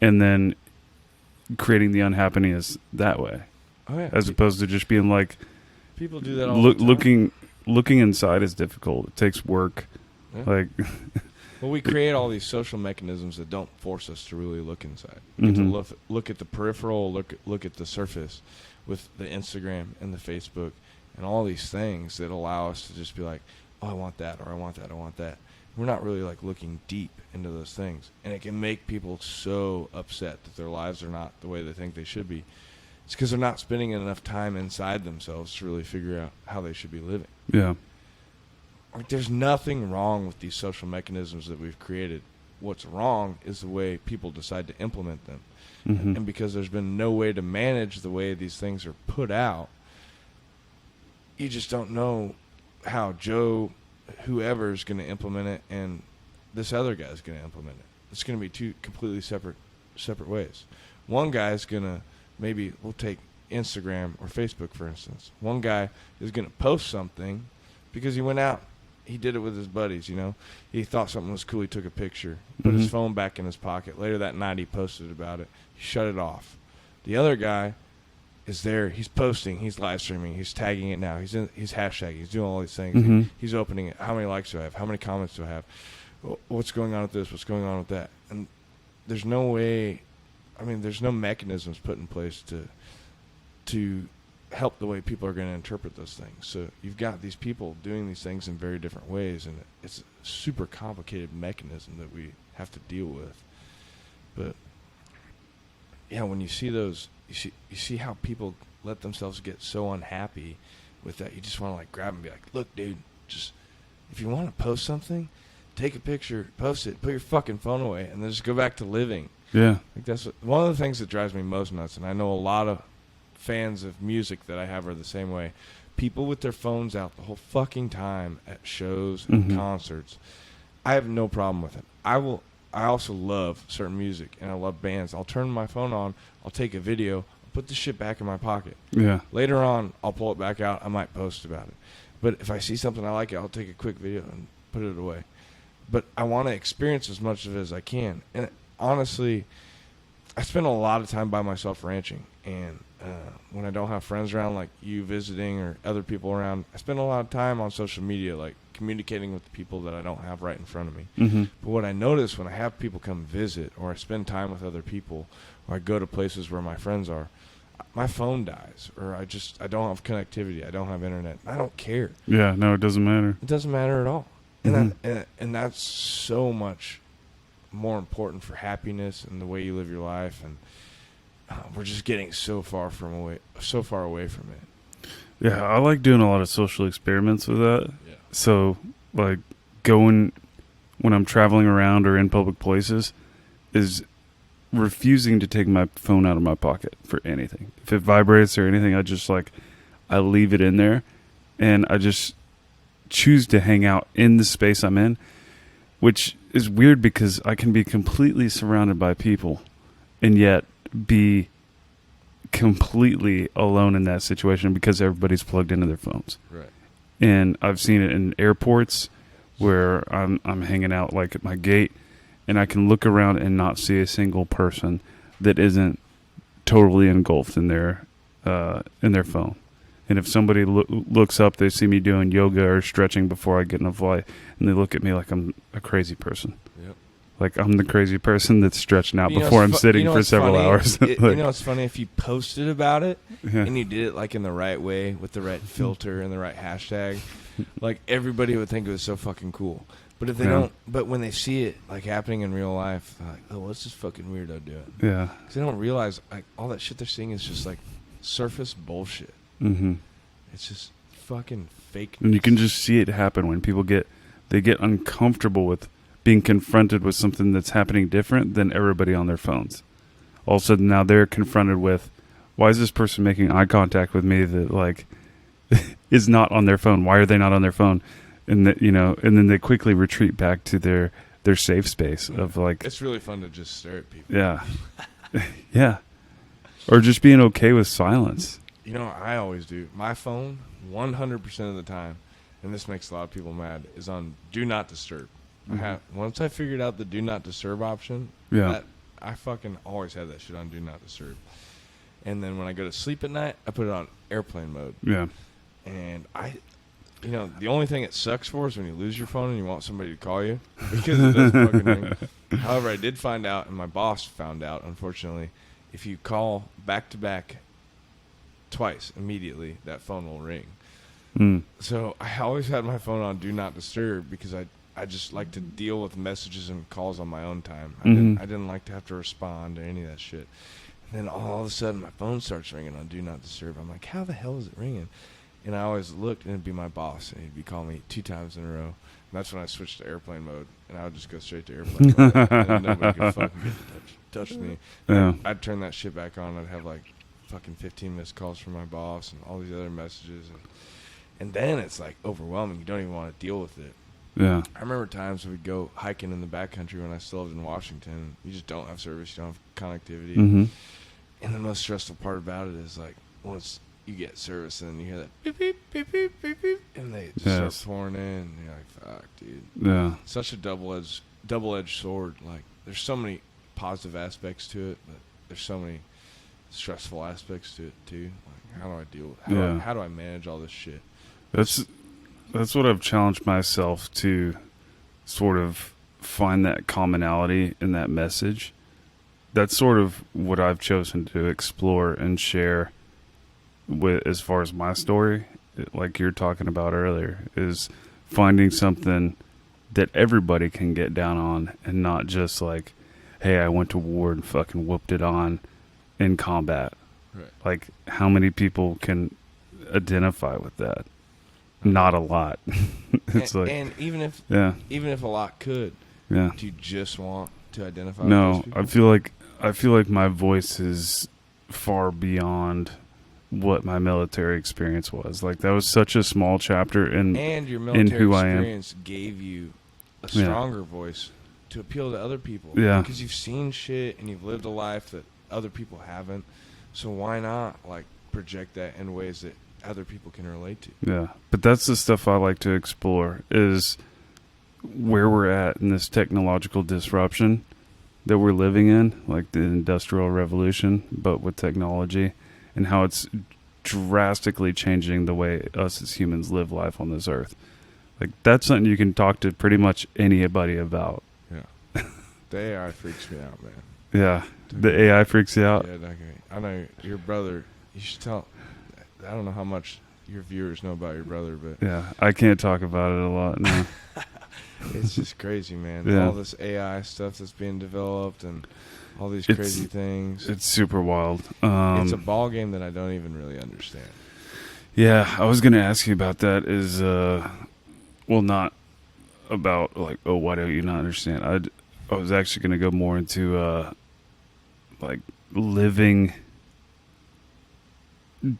and then creating the unhappiness that way. Oh, yeah. As opposed to just being like, people do that all the time. Looking inside is difficult. It takes work. Yeah. Like, well, we create all these social mechanisms that don't force us to really look inside. We get to look at the peripheral, look at the surface with the Instagram and the Facebook and all these things that allow us to just be like, oh, I want that, or I want that, I want that. We're not really like looking deep into those things. And it can make people so upset that their lives are not the way they think they should be. It's because they're not spending enough time inside themselves to really figure out how they should be living. yeah. Like, there's nothing wrong with these social mechanisms that we've created. What's wrong is the way people decide to implement them. And because there's been no way to manage the way these things are put out, you just don't know how Joe, whoever, is going to implement it, and this other guy is going to implement it. It's going to be two completely separate ways. One guy is going to, maybe we'll take Instagram or Facebook, for instance. One guy is going to post something because he went out. He did it with his buddies, you know. He thought something was cool. He took a picture, put his phone back in his pocket. Later that night, he posted about it. He shut it off. The other guy is there. He's posting. He's live streaming. He's tagging it now. He's hashtagging. He's doing all these things. He's opening it. How many likes do I have? How many comments do I have? What's going on with this? What's going on with that? And there's no way. I mean, there's no mechanisms put in place to help the way people are going to interpret those things. So you've got these people doing these things in very different ways, and it's a super complicated mechanism that we have to deal with. But yeah, when you see those, you see how people let themselves get so unhappy with that. You just want to like grab them and be like, look, dude, just if you want to post something, take a picture, post it, put your fucking phone away, and then just go back to living. Yeah. Like that's one of the things that drives me most nuts, and I know a lot of fans of music that I have are the same way. People with their phones out the whole fucking time at shows and concerts. I have no problem with it. I also love certain music, and I love bands. I'll turn my phone on, I'll take a video, I'll put the shit back in my pocket. Yeah. Later on, I'll pull it back out. I might post about it. But if I see something I like, I'll take a quick video and put it away. But I want to experience as much of it as I can. And honestly, I spend a lot of time by myself ranching, and when I don't have friends around, like you visiting or other people around, I spend a lot of time on social media, like communicating with the people that I don't have right in front of me. But what I notice when I have people come visit, or I spend time with other people, or I go to places where my friends are, my phone dies, or I don't have connectivity, I don't have internet. I don't care. Yeah, no, it doesn't matter. It doesn't matter at all. And that's so much more important for happiness and the way you live your life, and we're just getting so far away from it. Yeah, I like doing a lot of social experiments with that. Yeah. So, like, going when I'm traveling around or in public places is refusing to take my phone out of my pocket for anything. If it vibrates or anything, I leave it in there, and I just choose to hang out in the space I'm in, which is weird because I can be completely surrounded by people and yet be completely alone in that situation because everybody's plugged into their phones. Right. And I've seen it in airports where I'm hanging out like at my gate, and I can look around and not see a single person that isn't totally engulfed in their phone. And if somebody looks up, they see me doing yoga or stretching before I get in a flight, and they look at me like I'm a crazy person. Yep. Like I'm the crazy person that's stretching out before I'm sitting for several hours. You know what's funny? If you posted about it and you did it like in the right way with the right filter and the right hashtag, like everybody would think it was so fucking cool. But if they don't, but when they see it like happening in real life, they're like, oh, what's this fucking weirdo doing? Yeah. Because they don't realize like all that shit they're seeing is just like surface bullshit. It's just fucking fake. And you can just see it happen when people get uncomfortable with being confronted with something that's happening different than everybody on their phones. All of a sudden now they're confronted with, why is this person making eye contact with me that like is not on their phone? Why are they not on their phone? And that, you know, and then they quickly retreat back to their safe space of like. It's really fun to just stare at people. Yeah. Yeah. Or just being okay with silence. You know, I always do. My phone, 100% of the time, and this makes a lot of people mad, is on Do Not Disturb. Once I figured out the Do Not Disturb option, I fucking always had that shit on Do Not Disturb. And then when I go to sleep at night, I put it on airplane mode. Yeah. And you know, the only thing it sucks for is when you lose your phone and you want somebody to call you, because it doesn't fucking ring. However, I did find out, and my boss found out, unfortunately, if you call back to back twice immediately, that phone will ring. So I always had my phone on Do Not Disturb because I just like to deal with messages and calls on my own time. I didn't like to have to respond to any of that shit. And then all of a sudden my phone starts ringing on Do Not Disturb. I'm like, how the hell is it ringing? And I always looked, and it'd be my boss, and he'd be calling me 2 times in a row. And that's when I switched to airplane mode, and I would just go straight to airplane mode. And nobody could fucking get to touch me. Yeah. I'd turn that shit back on. I'd have like fucking 15 missed calls from my boss and all these other messages. And then it's like overwhelming. You don't even want to deal with it. Yeah. I remember times we'd go hiking in the backcountry when I still lived in Washington. You just don't have service. You don't have connectivity. And the most stressful part about it is like once you get service and you hear that beep, beep, beep, beep, beep, beep, and they just start pouring in. And you're like, fuck, dude. Yeah. Such a double-edged sword. Like there's so many positive aspects to it, but there's so many stressful aspects to it too. Like how do I deal with it? How do I manage all this shit? That's what I've challenged myself to sort of find that commonality in that message. That's sort of what I've chosen to explore and share with as far as my story, like you're talking about earlier, is finding something that everybody can get down on and not just like, hey, I went to war and fucking whooped it on in combat. Right. Like how many people can identify with that? Not a lot. It's and even if a lot could, do you just want to identify with those people? I feel like my voice is far beyond what my military experience was. Like that was such a small chapter in your military who I am. Experience gave you a stronger voice to appeal to other people. Yeah. Because you've seen shit and you've lived a life that other people haven't. So why not like project that in ways that other people can relate to? Yeah. But that's the stuff I like to explore, is where we're at in this technological disruption that we're living in, like the Industrial Revolution, but with technology, and how it's drastically changing the way us as humans live life on this earth. Like that's something you can talk to pretty much anybody about. Yeah. The AI freaks me out, man. Yeah. The AI freaks you out? Yeah, I know your brother, you should tell, I don't know how much your viewers know about your brother, but yeah, I can't talk about it a lot, no. It's just crazy, man. Yeah. All this AI stuff that's being developed and all these crazy things. It's super wild. It's a ball game that I don't even really understand. Yeah, I was going to ask you about that. Is well, not about like, oh, why don't you not understand? I was actually going to go more into like living,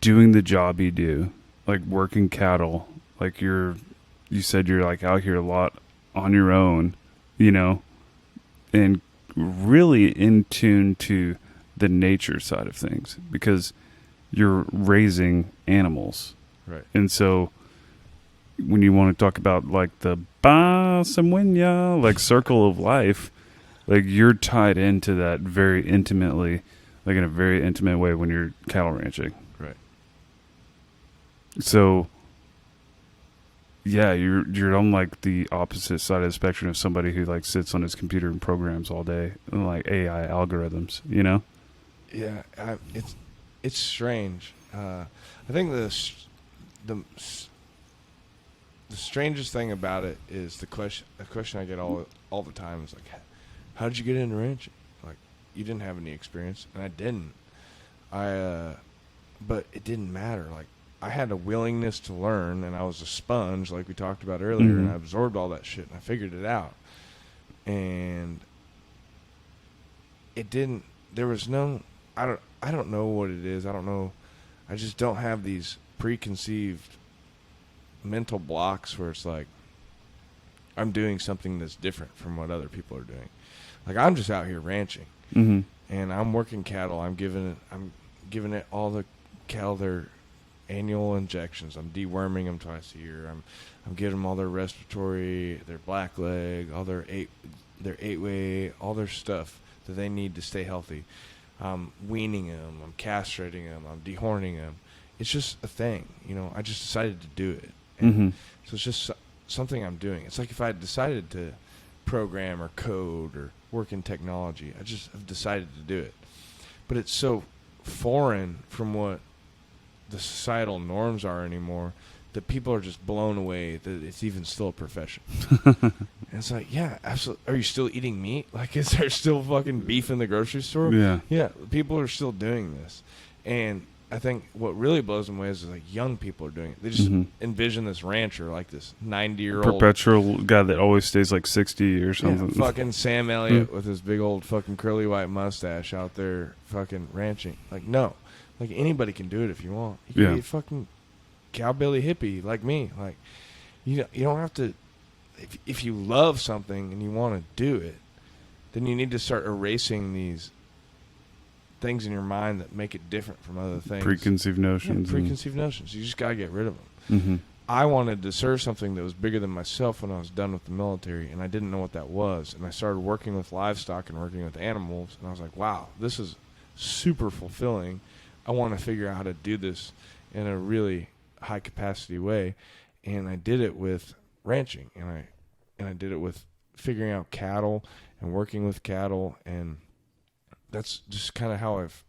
doing the job you do, like working cattle. Like you said you're like out here a lot on your own, you know, and really in tune to the nature side of things, because you're raising animals. Right. And so when you want to talk about like the Basamwinya, like circle of life, like you're tied into that very intimately, like in a very intimate way when you're cattle ranching. Right. So yeah, you're on like the opposite side of the spectrum of somebody who like sits on his computer and programs all day and like AI algorithms, you know? Yeah, it's strange. I think the strangest thing about it is the question I get all the time is like, how did you get into ranching? Like, you didn't have any experience, and I didn't. But it didn't matter. Like, I had a willingness to learn, and I was a sponge, like we talked about earlier, and I absorbed all that shit, and I figured it out. And it didn't. There was no. I don't know what it is. I don't know. I just don't have these preconceived mental blocks where it's like I'm doing something that's different from what other people are doing. Like, I'm just out here ranching, and I'm working cattle. I'm giving it all the cattle annual injections. I'm deworming them twice a year. I'm giving them all their respiratory, their black leg, all their eight-way, all their stuff that they need to stay healthy. I'm weaning them. I'm castrating them. I'm dehorning them. It's just a thing, you know. I just decided to do it. And so it's just something I'm doing. It's like if I had decided to program or code or work in technology, I just have decided to do it. But it's so foreign from what the societal norms are anymore that people are just blown away that it's even still a profession. And it's like, yeah, absolutely. Are you still eating meat? Like, is there still fucking beef in the grocery store? Yeah. Yeah, people are still doing this. And I think what really blows them away is like young people are doing it. They just envision this rancher, like this 90-year-old perpetual guy that always stays like 60 or something. Yeah, fucking Sam Elliott with his big old fucking curly white mustache out there fucking ranching. Like, no. Like, anybody can do it if you want. You can be a fucking cowbilly hippie like me. Like, you don't have to. If you love something and you want to do it, then you need to start erasing these things in your mind that make it different from other things. Preconceived notions. Preconceived notions. You just got to get rid of them. I wanted to serve something that was bigger than myself when I was done with the military, and I didn't know what that was. And I started working with livestock and working with animals, and I was like, wow, this is super fulfilling. I want to figure out how to do this in a really high-capacity way. And I did it with ranching, and I did it with figuring out cattle and working with cattle, and that's just kind of how I've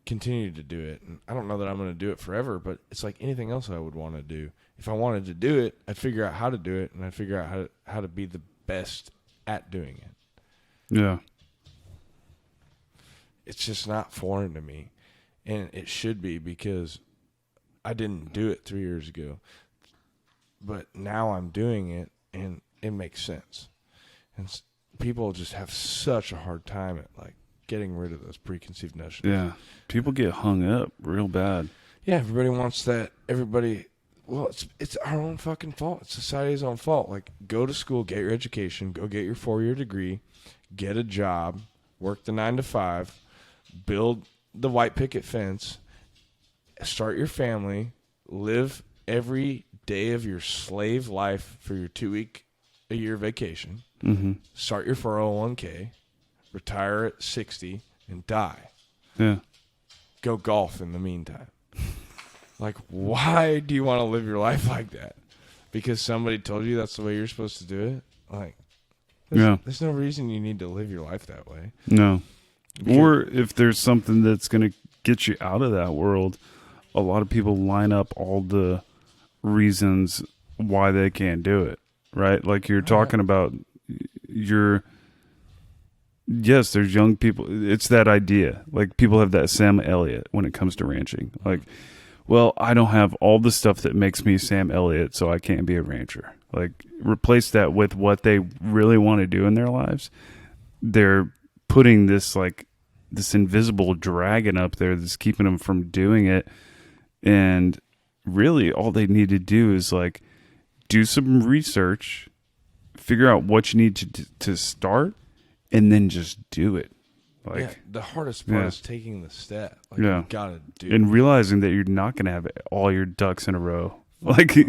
continued to do it. And I don't know that I'm going to do it forever, but it's like anything else I would want to do. If I wanted to do it, I'd figure out how to do it, and I'd figure out how to be the best at doing it. Yeah. It's just not foreign to me, and it should be, because I didn't do it 3 years ago, but now I'm doing it, and it makes sense. And people just have such a hard time at like getting rid of those preconceived notions. Yeah. People get hung up real bad. Yeah, everybody wants that. Well, it's our own fucking fault. It's society's own fault. Like, go to school, get your education, go get your 4-year degree, get a job, work the 9 to 5, build the white picket fence, start your family, live every day of your slave life for your 2-week-a-year vacation, start your 401k, retire at 60, and die. Yeah. Go golf in the meantime. Like, why do you want to live your life like that? Because somebody told you that's the way you're supposed to do it? Like, there's no reason you need to live your life that way. No. Or if there's something that's going to get you out of that world, a lot of people line up all the reasons why they can't do it, right? Like you're talking about yes, there's young people. It's that idea. Like, people have that Sam Elliott when it comes to ranching. Like, well, I don't have all the stuff that makes me Sam Elliott, so I can't be a rancher. Like, replace that with what they really want to do in their lives. They're putting this invisible dragon up there that's keeping them from doing it. And really all they need to do is like do some research, figure out what you need to start, and then just do it. Like, the hardest part is taking the step. Like, you gotta do it. And realizing that you're not going to have all your ducks in a row. Like, I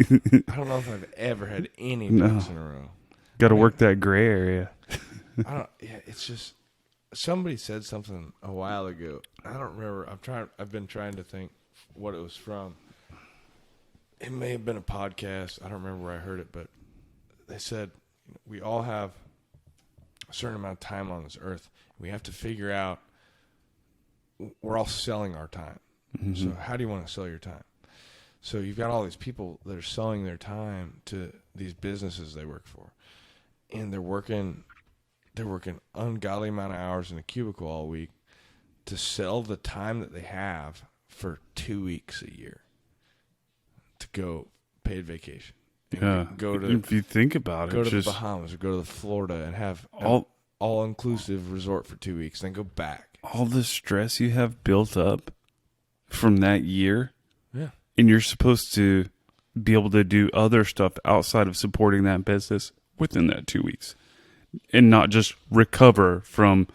don't know if I've ever had any ducks in a row. Got to work that gray area. It's just, somebody said something a while ago. I don't remember. I've been trying to think what it was from. It may have been a podcast. I don't remember where I heard it, but they said we all have a certain amount of time on this earth. We have to figure out, we're all selling our time. So how do you want to sell your time? So you've got all these people that are selling their time to these businesses they work for. And they're working ungodly amount of hours in a cubicle all week to sell the time that they have for 2 weeks a year to go paid vacation. If you think about it, go to the Bahamas or go to Florida and have all-inclusive resort for 2 weeks, then go back. All the stress you have built up from that year, and you're supposed to be able to do other stuff outside of supporting that business within that 2 weeks, and not just recover from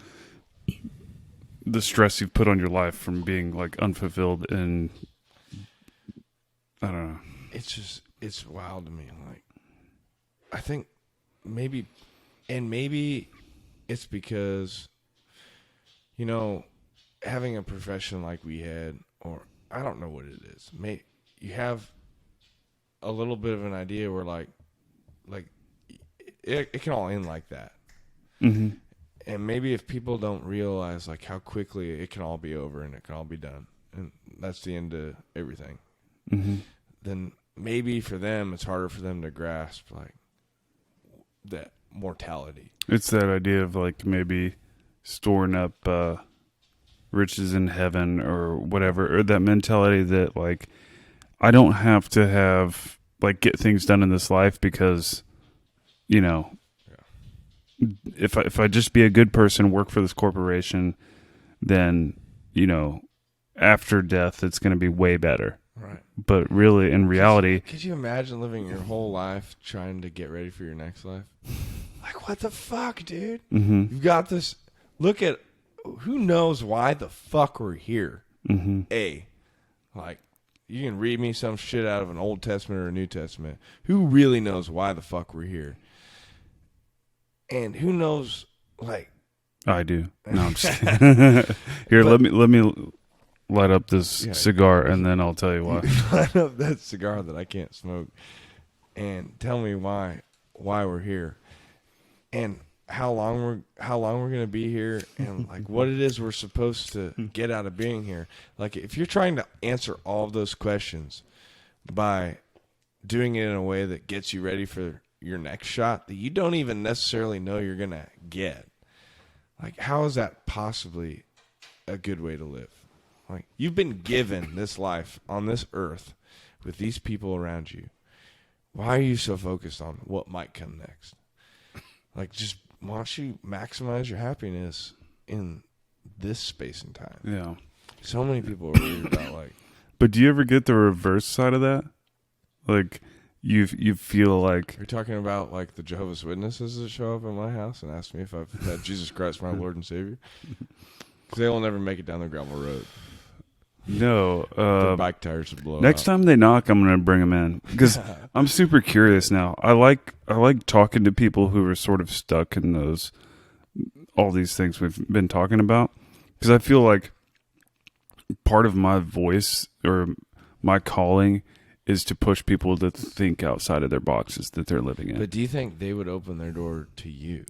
the stress you've put on your life from being like unfulfilled and I don't know. It's wild to me. Like, I think maybe it's because, having a profession like we had, or I don't know what it is. You have a little bit of an idea where like it can all end like that. Mm-hmm. And maybe if people don't realize like how quickly it can all be over and it can all be done, and that's the end of everything, Mm-hmm. then maybe for them it's harder for them to grasp like that mortality. It's that idea of like maybe storing up riches in heaven or whatever, or that mentality that like I don't have to have like get things done in this life because, if I just be a good person, work for this corporation, then after death it's going to be way better. Right. But really, in reality, could you imagine living your whole life trying to get ready for your next life? Like, what the fuck, dude? mm-hmm. You've got this. Look at who knows why the fuck we're here. Mm-hmm. Like, you can read me some shit out of an Old Testament or a New Testament. Who really knows why the fuck we're here? And who knows, like, I do. No, I'm just kidding. Here, let me light up this cigar, and then I'll tell you why. Light up that cigar that I can't smoke, and tell me why we're here, and how long we're gonna be here, and like what it is we're supposed to get out of being here. Like, if you're trying to answer all of those questions by doing it in a way that gets you ready for your next shot that you don't even necessarily know you're gonna get, like, how is that possibly a good way to live? Like, you've been given this life on this earth with these people around you. Why are you so focused on what might come next? Like, just why don't you maximize your happiness in this space and time? Yeah. So many people are worried about, like... But do you ever get the reverse side of that? Like, you feel like... You're talking about, like, the Jehovah's Witnesses that show up at my house and ask me if I've had Jesus Christ my Lord and Savior? Because they will never make it down the gravel road. No. Their bike tires will blow next out. time they knock, I'm going to bring them in. Because I'm super curious now. I like talking to people who are sort of stuck in all these things we've been talking about. Because I feel like part of my voice or my calling is to push people to think outside of their boxes that they're living in. But do you think they would open their door to you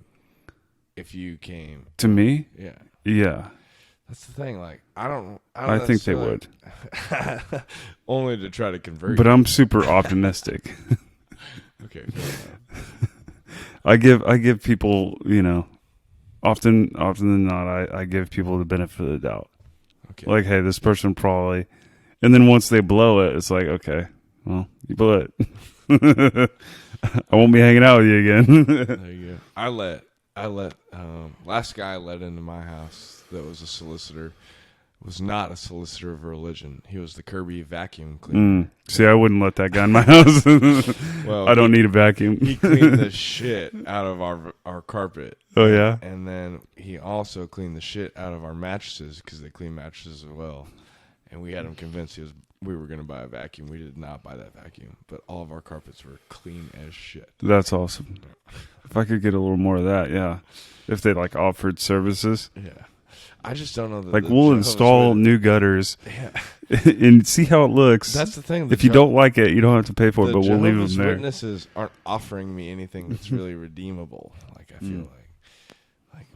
if you came? To me? Yeah. Yeah. That's the thing. Like, I think they would. Only to try to convert But you. I'm super optimistic. Okay. Fair I give people, often than not, I give people the benefit of the doubt. Okay. Like, hey, this person probably, and then once they blow it, it's like, okay, well, you blew it. I won't be hanging out with you again. There you go. I let last guy I let into my house that was a solicitor was not a solicitor of religion. He was the Kirby vacuum cleaner. See, I wouldn't let that guy in my house. Well, I don't need a vacuum. He cleaned the shit out of our carpet. Oh, yeah? And then he also cleaned the shit out of our mattresses because they clean mattresses as well. And we had him convinced we were going to buy a vacuum. We did not buy that vacuum. But all of our carpets were clean as shit. That's awesome. If I could get a little more of that, yeah. If they, like, offered services. Yeah. I just don't know that. Like, we'll install new gutters Yeah. and see how it looks. That's the thing. If you don't like it, you don't have to pay for it, but we'll leave them there. The Witnesses aren't offering me anything that's really redeemable. Like, I feel like,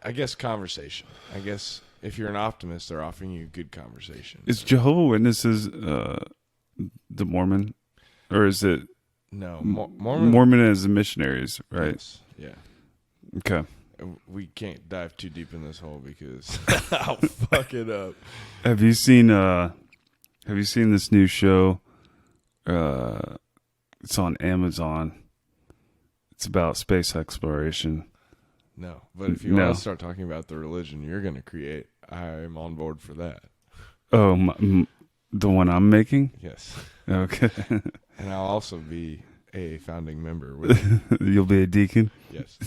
I guess conversation. I guess if you're an optimist, they're offering you good conversation. Is Jehovah's Witnesses the Mormon? Or is it... No. Mormon? Mormon is the missionaries, right? Yes. Yeah. Okay. We can't dive too deep in this hole because I'll fuck it up. Have you seen this new show? It's on Amazon. It's about space exploration. No, but if you want to start talking about the religion you're going to create, I'm on board for that. Oh, the one I'm making? Yes. Okay. And I'll also be a founding member with You'll be a deacon? Yes.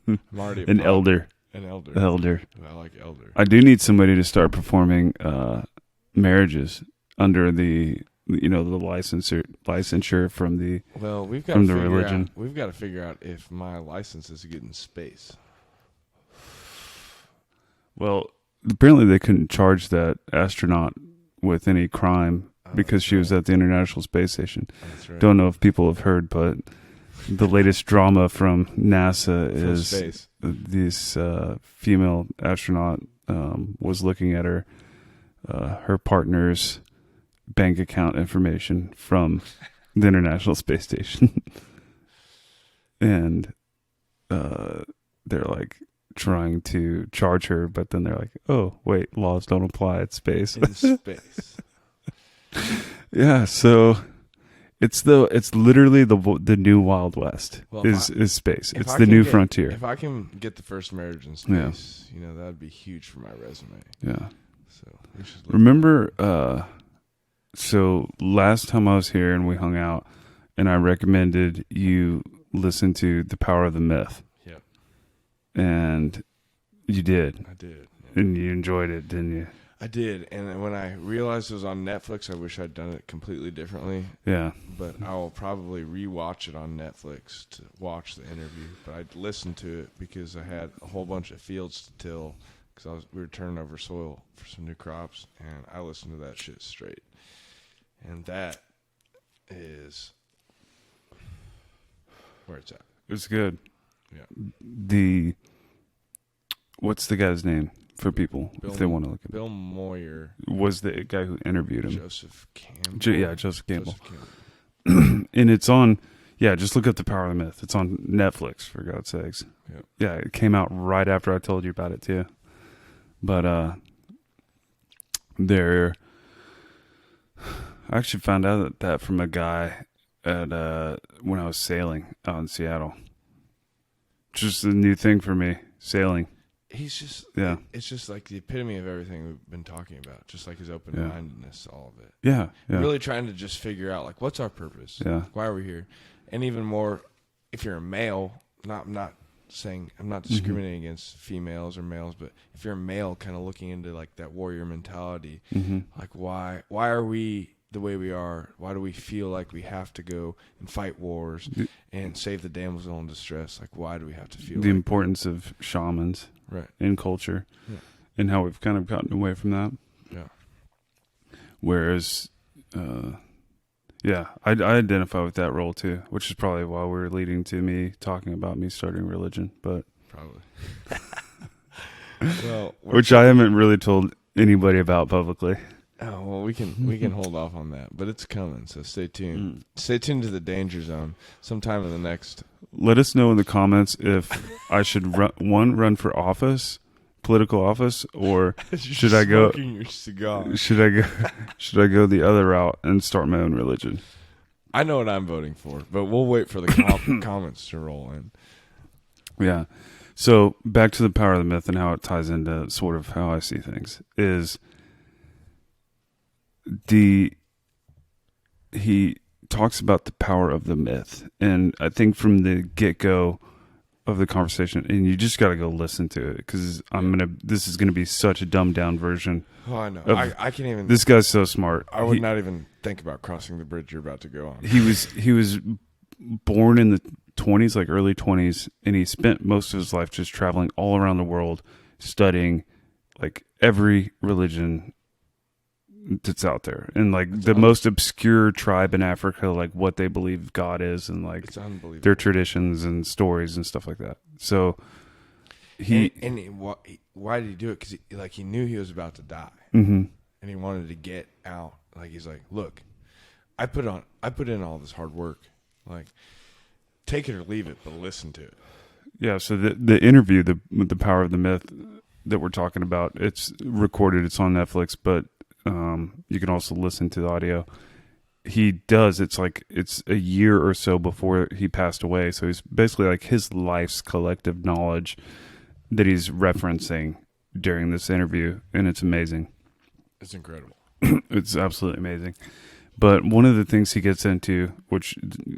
I'm already an elder. An elder. Elder. I like elder. I do need somebody to start performing marriages under the the licensure from the Well, from the religion. We've got to figure out if my license is good in space. Well, apparently they couldn't charge that astronaut with any crime because she was at the International Space Station. That's right. Don't know if people have heard, but the latest drama from NASA is space. this female astronaut was looking at her partner's bank account information from the International Space Station. And they're like trying to charge her, but then they're like, oh, wait, laws don't apply at space. In space. Yeah, so it's literally the new Wild West is space. It's the new frontier. If I can get the first marriage in space, that'd be huge for my resume. Yeah. So we should remember. So last time I was here and we hung out, and I recommended you listen to The Power of the Myth. Yep. And you did. I did. Yeah. And you enjoyed it, didn't you? I did, and when I realized it was on Netflix, I wish I'd done it completely differently. Yeah. But I will probably rewatch it on Netflix to watch the interview. But I listened to it because I had a whole bunch of fields to till because we were turning over soil for some new crops, and I listened to that shit straight. And that is where it's at. It's good. Yeah. What's the guy's name for people if they want to look at it? Bill Moyer was the guy who interviewed him. Joseph Campbell. Joseph Campbell. And it's on, just look up The Power of the Myth. It's on Netflix, for God's sakes. Yep. Yeah, it came out right after I told you about it, too. But I actually found out that from a guy at when I was sailing out in Seattle. Just a new thing for me, sailing. He's just, it's just like the epitome of everything we've been talking about. Just like his open-mindedness, all of it. Yeah. Really trying to just figure out, like, what's our purpose? Yeah. Why are we here? And even more, if you're a male, I'm not discriminating against females or males, but if you're a male, kind of looking into like that warrior mentality, like why are we the way we are? Why do we feel like we have to go and fight wars and save the damsel in distress? Like, why do we have to feel the importance of shamans in culture and how we've kind of gotten away from that? Yeah. Whereas, I identify with that role too, which is probably why we're leading to me talking about me starting religion, but probably. Well, which I haven't really told anybody about publicly. Oh, well, we can hold off on that, but it's coming, so stay tuned. Stay tuned to the Danger Zone sometime in the next. Let us know in the comments if I should run for office, political office, or should I go smoking your cigar. Should I go the other route and start my own religion? I know what I'm voting for, but we'll wait for the comments to roll in. Yeah. So back to The Power of the Myth and how it ties into sort of how I see things is he talks about the power of the myth. And I think from the get-go of the conversation, and you just got to go listen to it because this is going to be such a dumbed down version. Oh, I know. I can't even. This guy's so smart. I would not even think about crossing the bridge you're about to go on. He was born in the 20s, like early 20s, and he spent most of his life just traveling all around the world studying like every religion that's out there, and like the most obscure tribe in Africa, like what they believe God is, and like it's unbelievable. Their traditions and stories and stuff like that. So why did he do it? Because he knew he was about to die, and he wanted to get out. Like he's like, look, I put in all this hard work. Like, take it or leave it, but listen to it. Yeah. So the interview, the Power of the Myth that we're talking about, it's recorded. It's on Netflix, but you can also listen to the audio. It's a year or so before he passed away. So he's basically like his life's collective knowledge that he's referencing during this interview. And it's amazing. It's incredible. It's absolutely amazing. But one of the things he gets into, which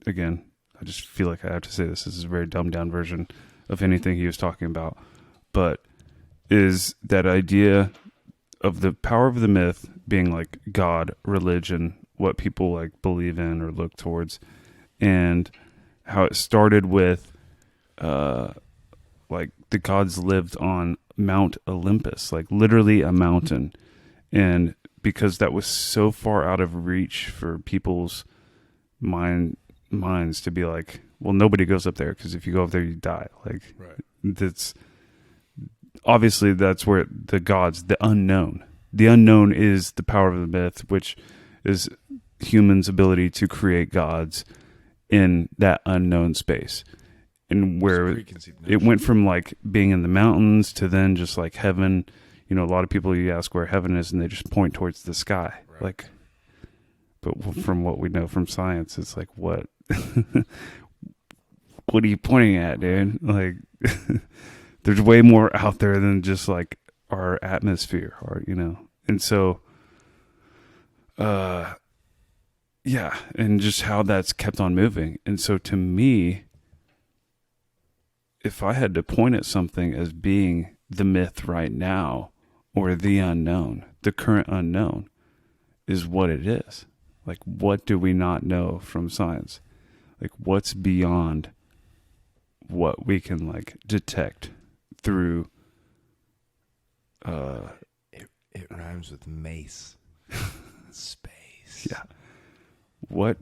again, I just feel like I have to say this is a very dumbed down version of anything he was talking about, but is that idea of the power of the myth being like God, religion, what people like believe in or look towards, and how it started with like the gods lived on Mount Olympus, like literally a mountain, and because that was so far out of reach for people's minds to be like, well, nobody goes up there because if you go up there you die. Like that's obviously that's where the gods, the unknown is the power of the myth, which is humans' ability to create gods in that unknown space. And where it went from like being in the mountains to then just like heaven. You know, a lot of people, you ask where heaven is and they just point towards the sky. Right. Like, but from what we know from science, it's like, what are you pointing at, dude? Like, there's way more out there than just like our atmosphere, or, you know? And so, yeah. And just how that's kept on moving. And so to me, if I had to point at something as being the myth right now, or the unknown, the current unknown, is what it is. Like, what do we not know from science? Like, what's beyond what we can like detect through it rhymes with mace. Space. Yeah. What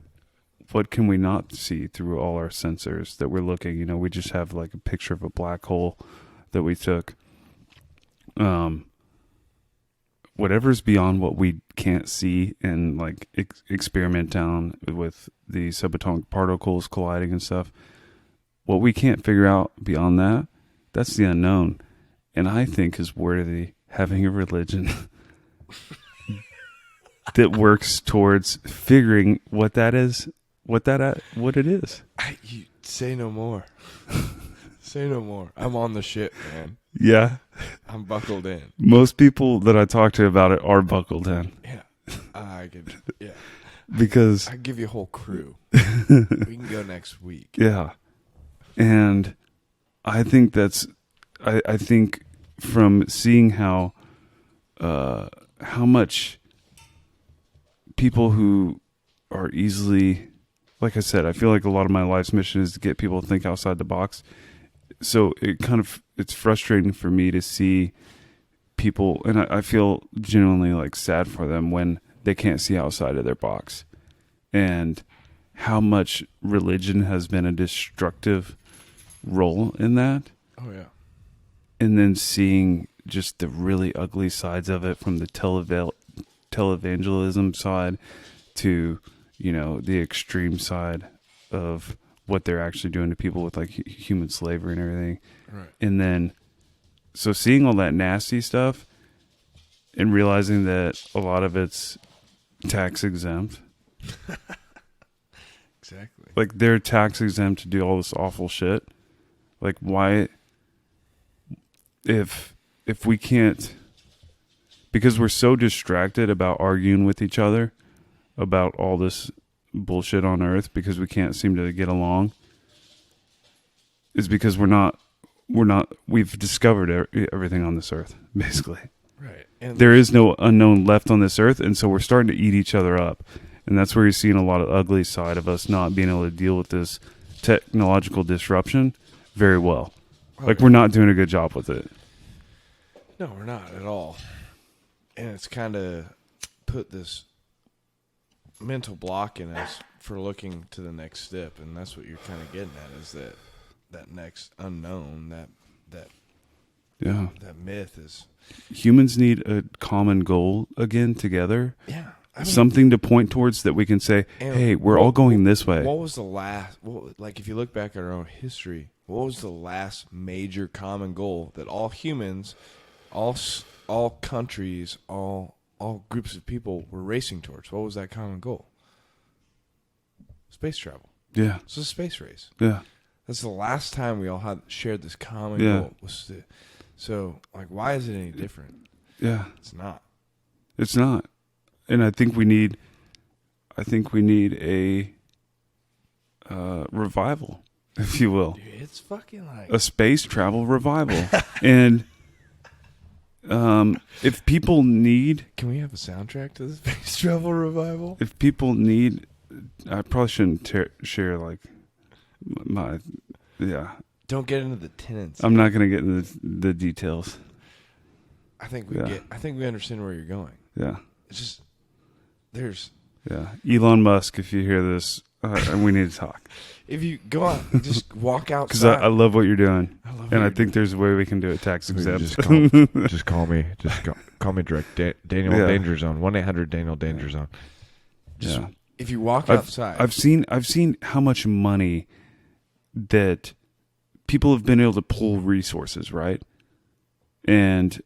can we not see through all our sensors that we're looking? You know, we just have like a picture of a black hole that we took. Whatever's beyond what we can't see and like experiment down with the subatomic particles colliding and stuff, what we can't figure out beyond that, that's the unknown. And I think is worthy having a religion that works towards figuring what that is, what it is. You say no more. Say no more. I'm on the shit, man. Yeah. I'm buckled in. Most people that I talk to about it are buckled in. Yeah. I could, yeah. Because I give you a whole crew. We can go next week. Yeah. And I think I think from seeing how much people who are easily, like I said, I feel like a lot of my life's mission is to get people to think outside the box. So it's frustrating for me to see people, and I feel genuinely like sad for them when they can't see outside of their box, and how much religion has been a destructive role in that. Oh yeah. And then seeing just the really ugly sides of it, from the televangelism side to, you know, the extreme side of what they're actually doing to people with like human slavery and everything. Right. And then, so seeing all that nasty stuff and realizing that a lot of it's tax exempt. Exactly. Like, they're tax exempt to do all this awful shit. Like, why, if we can't, because we're so distracted about arguing with each other about all this bullshit on earth, because we can't seem to get along, is because we've discovered everything on this earth, basically. Right. And there is no unknown left on this earth, and so we're starting to eat each other up. And that's where you're seeing a lot of ugly side of us not being able to deal with this technological disruption very well. Okay. Like, we're not doing a good job with it. No, we're not at all. And it's kind of put this mental block in us for looking to the next step, and that's what you're kind of getting at, is that next unknown, that myth is. Humans need a common goal again together. Yeah. I mean, something to point towards that we can say, hey, we're all going this way. What was the last, like if you look back at our own history, what was the last major common goal that all humans, all countries, all groups of people were racing towards? What was that common goal? Space travel. Yeah. It's a space race. Yeah. That's the last time we all had shared this common goal. So, like, why is it any different? Yeah. It's not. It's not. And I think we need a revival, if you will. Dude, it's fucking like a space travel revival. And If people need, Can we have a soundtrack to this space travel revival? if people need, I probably shouldn't share like my, yeah. Don't get into the tenants. I'm not going to get into the details. I think we understand where you're going. Yeah. It's just there's. Yeah. Elon Musk, if you hear this, we need to talk. If you go out, just walk outside. Because I love what you're doing. I love And I think there's a way we can do it tax exempt. Just call me. Call me direct. Daniel Dangerzone. 1-800 Daniel Dangerzone. Just if you walk outside. I've seen how much money that people have been able to pull resources, right? And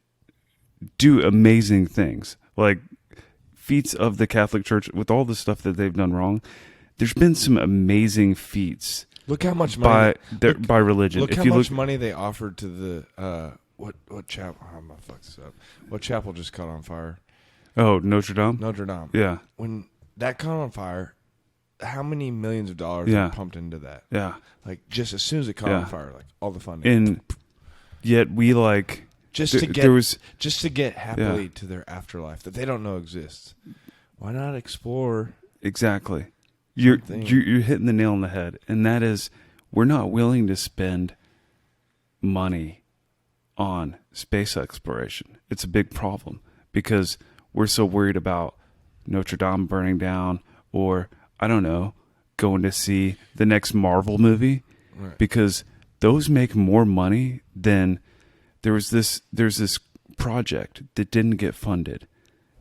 do amazing things. Like feats of the Catholic Church with all the stuff that they've done wrong. There's been some amazing feats. Look how much money by religion. Look how much money they offered to the what chapel? I'm gonna fuck this up. What chapel just caught on fire? Oh, Notre Dame. Notre Dame. Yeah. When that caught on fire, how many millions of dollars were pumped into that? Yeah. Like just as soon as it caught on fire, like all the funding. And yet we like just to get happily to their afterlife that they don't know exists. Why not explore? Exactly. You're hitting the nail on the head, and that is we're not willing to spend money on space exploration. It's a big problem because we're so worried about Notre Dame burning down, or I don't know, going to see the next Marvel movie, right? Because those make more money than there's this project that didn't get funded.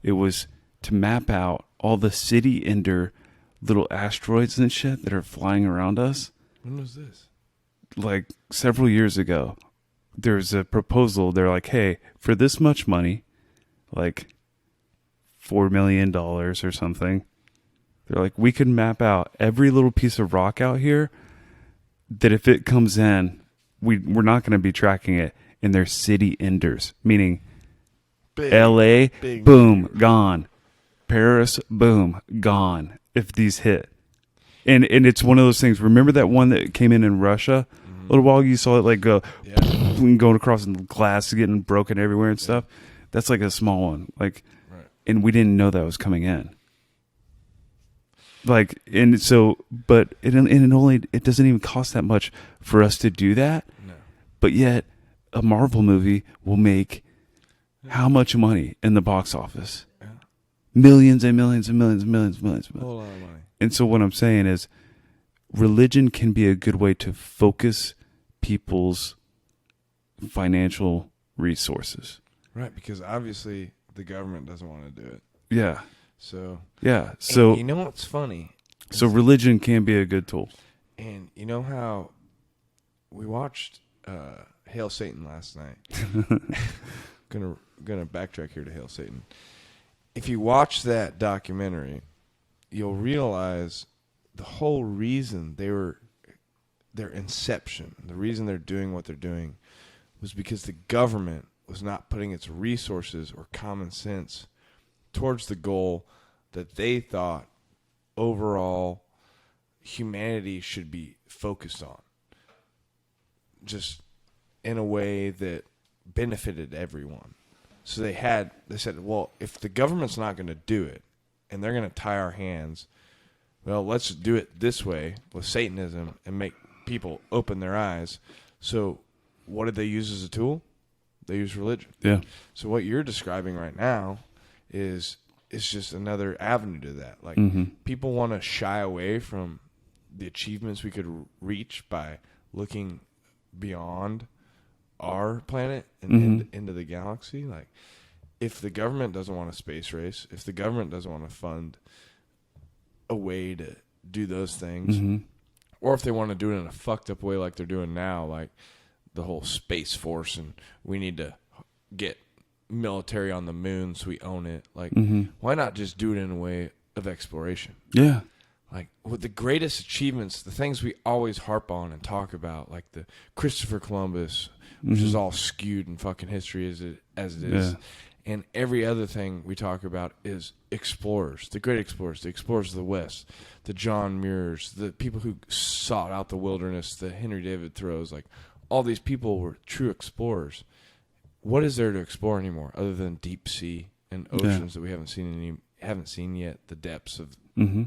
It was to map out all the city-ender little asteroids and shit that are flying around us. When was this? Like several years ago. There's a proposal. They're like, hey, for this much money, like $4 million or something, they're like, we can map out every little piece of rock out here that if it comes in, we're not going to be tracking it. And they're city enders, meaning LA, boom, gone. Paris, boom, gone. If these hit. And it's one of those things. Remember that one that came in Russia? A little while you saw it like go going across the glass, getting broken everywhere and stuff. That's like a small one. Like, and we didn't know that was coming in. Like, and so, but it doesn't even cost that much for us to do that. No. But yet, a Marvel movie will make how much money in the box office? Yeah. Millions and millions and millions and millions and millions. A whole lot of money. And so what I'm saying is religion can be a good way to focus people's financial resources. Right, because obviously the government doesn't want to do it. Yeah. So yeah. So you know what's funny? So religion can be a good tool. And you know how we watched Hail Satan last night. gonna backtrack here to Hail Satan. If you watch that documentary, you'll realize the whole reason their inception, the reason they're doing what they're doing, was because the government was not putting its resources or common sense towards the goal that they thought overall humanity should be focused on. Just in a way that benefited everyone. So they said, well, if the government's not going to do it and they're going to tie our hands, well, let's do it this way with Satanism and make people open their eyes. So what did they use as a tool? They use religion. Yeah. So what you're describing right now is just another avenue to that. Like people want to shy away from the achievements we could reach by looking beyond our planet and into the galaxy. Like, if the government doesn't want a space race, if the government doesn't want to fund a way to do those things, or if they want to do it in a fucked up way like they're doing now, like the whole Space Force and we need to get military on the moon so we own it. Like, why not just do it in a way of exploration? Yeah. Like, with the greatest achievements, the things we always harp on and talk about, like the Christopher Columbus, which is all skewed in fucking history as it is. Yeah. And every other thing we talk about is explorers, the great explorers, the explorers of the West, the John Muirs, the people who sought out the wilderness, the Henry David Thoreaus. Like, all these people were true explorers. what is there to explore anymore other than deep sea and oceans that we haven't seen yet, the depths of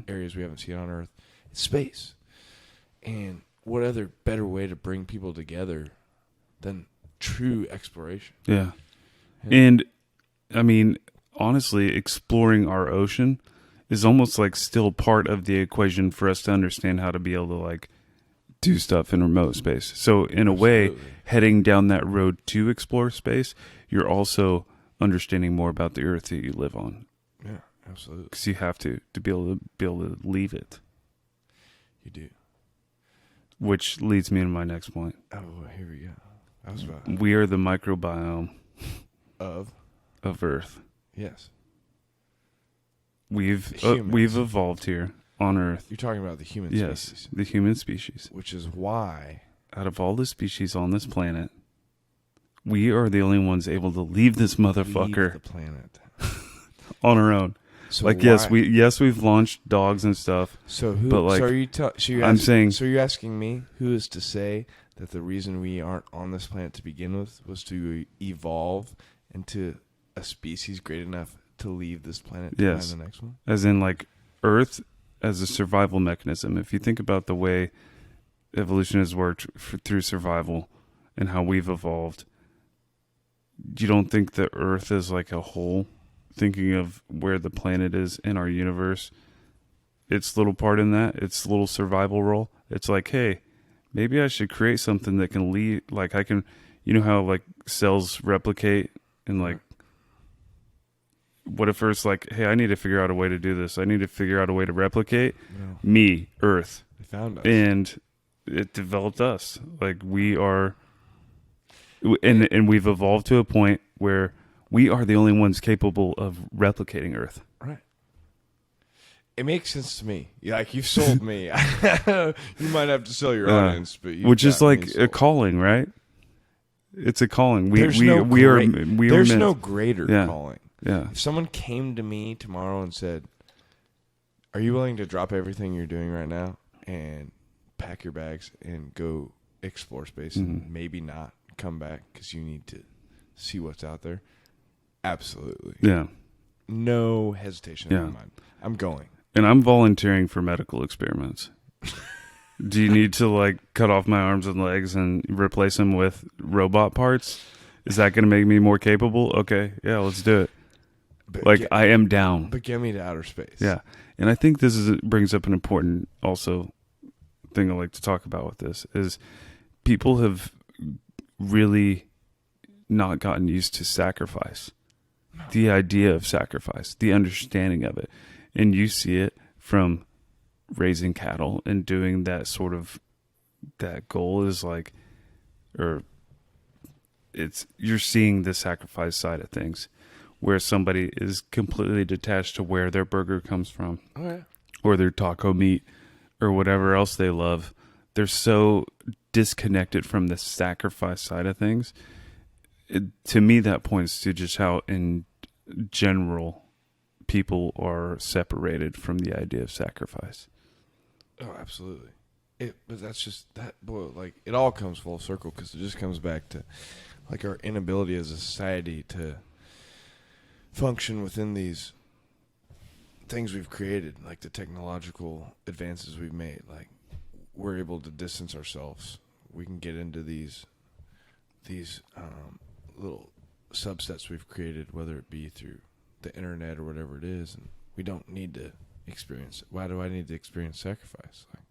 areas we haven't seen on Earth? It's space. And what other better way to bring people together than true exploration? Yeah. And I mean, honestly, exploring our ocean is almost like still part of the equation for us to understand how to be able to like do stuff in remote space. So in a way, heading down that road to explore space, you're also understanding more about the Earth that you live on. Yeah, absolutely. Because you have to be able to leave it. You do. Which leads me to my next point. Oh, here we go. I was about We are the microbiome of Earth. Yes. We've evolved here on Earth. You're talking about the human yes, species. The human species. Which is why, out of all the species on this planet, we are the only ones able to leave this motherfucker the planet on our own. So like, why? yes, we've launched dogs and stuff. So who? But like, so are you? So you're asking me who is to say that the reason we aren't on this planet to begin with was to evolve into a species great enough to leave this planet to find the next one? As in, like, Earth as a survival mechanism. If you think about the way evolution has worked through survival and how we've evolved, you don't think that Earth is like a whole, thinking of where the planet is in our universe, its little part in that, its little survival role? It's like, hey, maybe I should create something that can lead, like I can, you know how like cells replicate and like, what if Earth's like, hey, I need to figure out a way to do this. I need to figure out a way to replicate me, Earth. They found us. And it developed us. Like we are, and we've evolved to a point where we are the only ones capable of replicating Earth. Right. It makes sense to me. Like, you've sold me. You might have to sell your audience, but which is like a calling, right? It's a calling. There's no greater calling. Yeah. If someone came to me tomorrow and said, "Are you willing to drop everything you're doing right now and pack your bags and go explore space and maybe not come back because you need to see what's out there?" Absolutely. Yeah. No hesitation in my mind. I'm going. And I'm volunteering for medical experiments. Do you need to like cut off my arms and legs and replace them with robot parts? Is that going to make me more capable? Okay. Yeah, let's do it. But I am down. But get me to outer space. Yeah. And I think this brings up an important also thing I like to talk about with this is people have really not gotten used to sacrifice. The idea of sacrifice, the understanding of it. And you see it from raising cattle and doing that sort of, that goal is like, or you're seeing the sacrifice side of things where somebody is completely detached to where their burger comes from or their taco meat or whatever else they love. They're so disconnected from the sacrifice side of things. To me, that points to just how in general people are separated from the idea of sacrifice. Oh, absolutely. But that's just that. Boy, like it all comes full circle because it just comes back to like our inability as a society to function within these things we've created, like the technological advances we've made. Like we're able to distance ourselves. We can get into these little subsets we've created, whether it be through the internet or whatever it is, and we don't need to experience it. Why do I need to experience sacrifice? Like,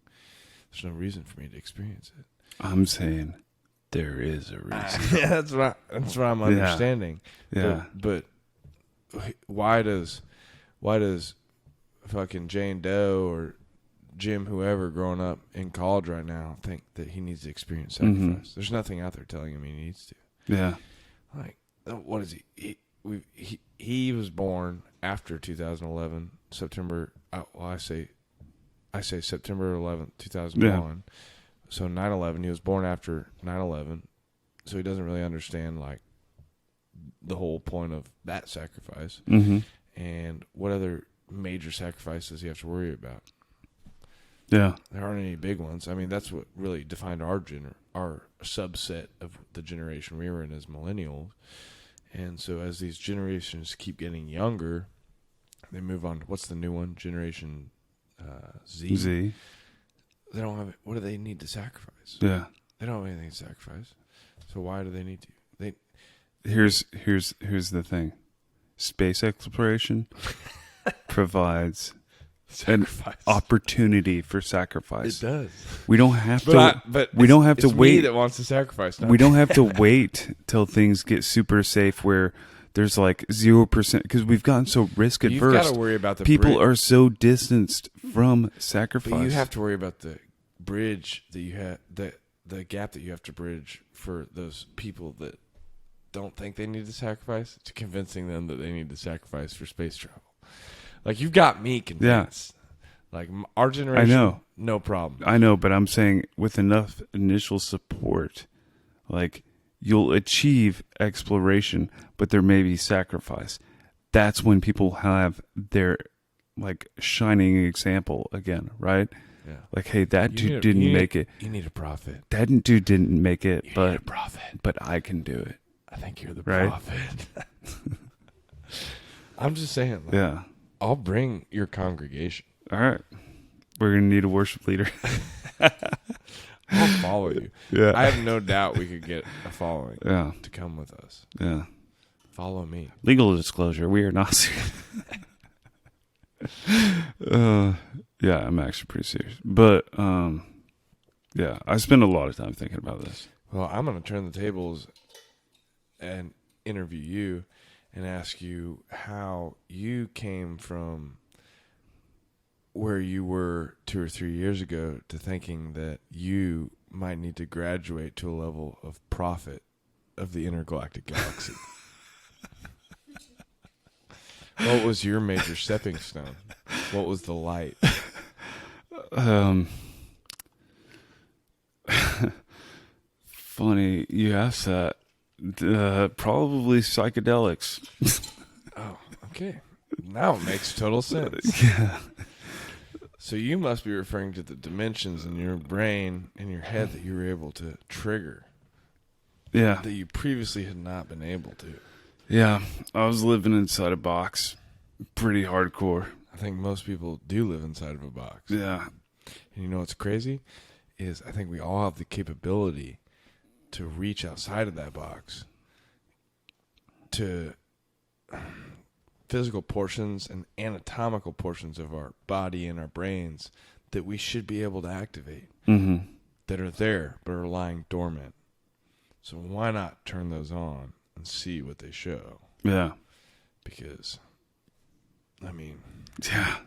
there's no reason for me to experience it. I'm saying there is a reason. Yeah, that's what I'm understanding. Yeah. But why does fucking Jane Doe or Jim, whoever growing up in college right now, think that he needs to experience sacrifice? There's nothing out there telling him he needs to. Yeah. Like, what is he? He was born after 2011, September. I say September 11th, 2001. Yeah. So 9/11. He was born after 9/11, so he doesn't really understand like the whole point of that sacrifice. And what other major sacrifices you have to worry about. Yeah. There aren't any big ones. I mean, that's what really defined our subset of the generation we were in as millennials. And so as these generations keep getting younger, they move on. What's the new one? Generation Z. Z. They don't have. What do they need to sacrifice? Yeah. They don't have anything to sacrifice. So why do they need to? Here's the thing. Space exploration provides sacrifice. an opportunity for sacrifice. It does. We don't have to. But we don't have to it's wait. Me that wants to sacrifice. We don't have to wait till things get super safe where there's like 0% because we've gotten so risk adverse. You've got to worry about the people bridge. are so distanced from sacrifice. But you have to worry about the bridge that you have, the gap that you have to bridge for those people that don't think they need to sacrifice, to convincing them that they need to sacrifice for space travel. Like, you've got me convinced. Yeah. Like, our generation, I know. No problem. I know, but I'm saying with enough initial support, like, you'll achieve exploration, but there may be sacrifice. That's when people have their, like, shining example again, right? Yeah. Like, hey, that dude didn't make it. You need a prophet. That dude didn't make it, You but need a prophet. But I can do it. I think you're the right? prophet. I'm just saying. Like, yeah. I'll bring your congregation. All right. We're going to need a worship leader. I'll follow you. Yeah. I have no doubt we could get a following to come with us. Yeah. Follow me. Legal disclosure. We are not serious. Yeah, I'm actually pretty serious. But, yeah, I spend a lot of time thinking about this. Well, I'm going to turn the tables and interview you and ask you how you came from where you were 2 or 3 years ago to thinking that you might need to graduate to a level of prophet of the intergalactic galaxy. What was your major stepping stone? What was the light? Funny you asked that. Probably psychedelics. Oh, okay. Now it makes total sense. Yeah. So you must be referring to the dimensions in your brain and your head that you were able to trigger. Yeah. That you previously had not been able to. Yeah. I was living inside a box. Pretty hardcore. I think most people do live inside of a box. Yeah. And you know what's crazy? Is I think we all have the capability to reach outside of that box to physical portions and anatomical portions of our body and our brains that we should be able to activate, that are there but are lying dormant. So why not turn those on and see what they show? Yeah. Because, I mean... Yeah.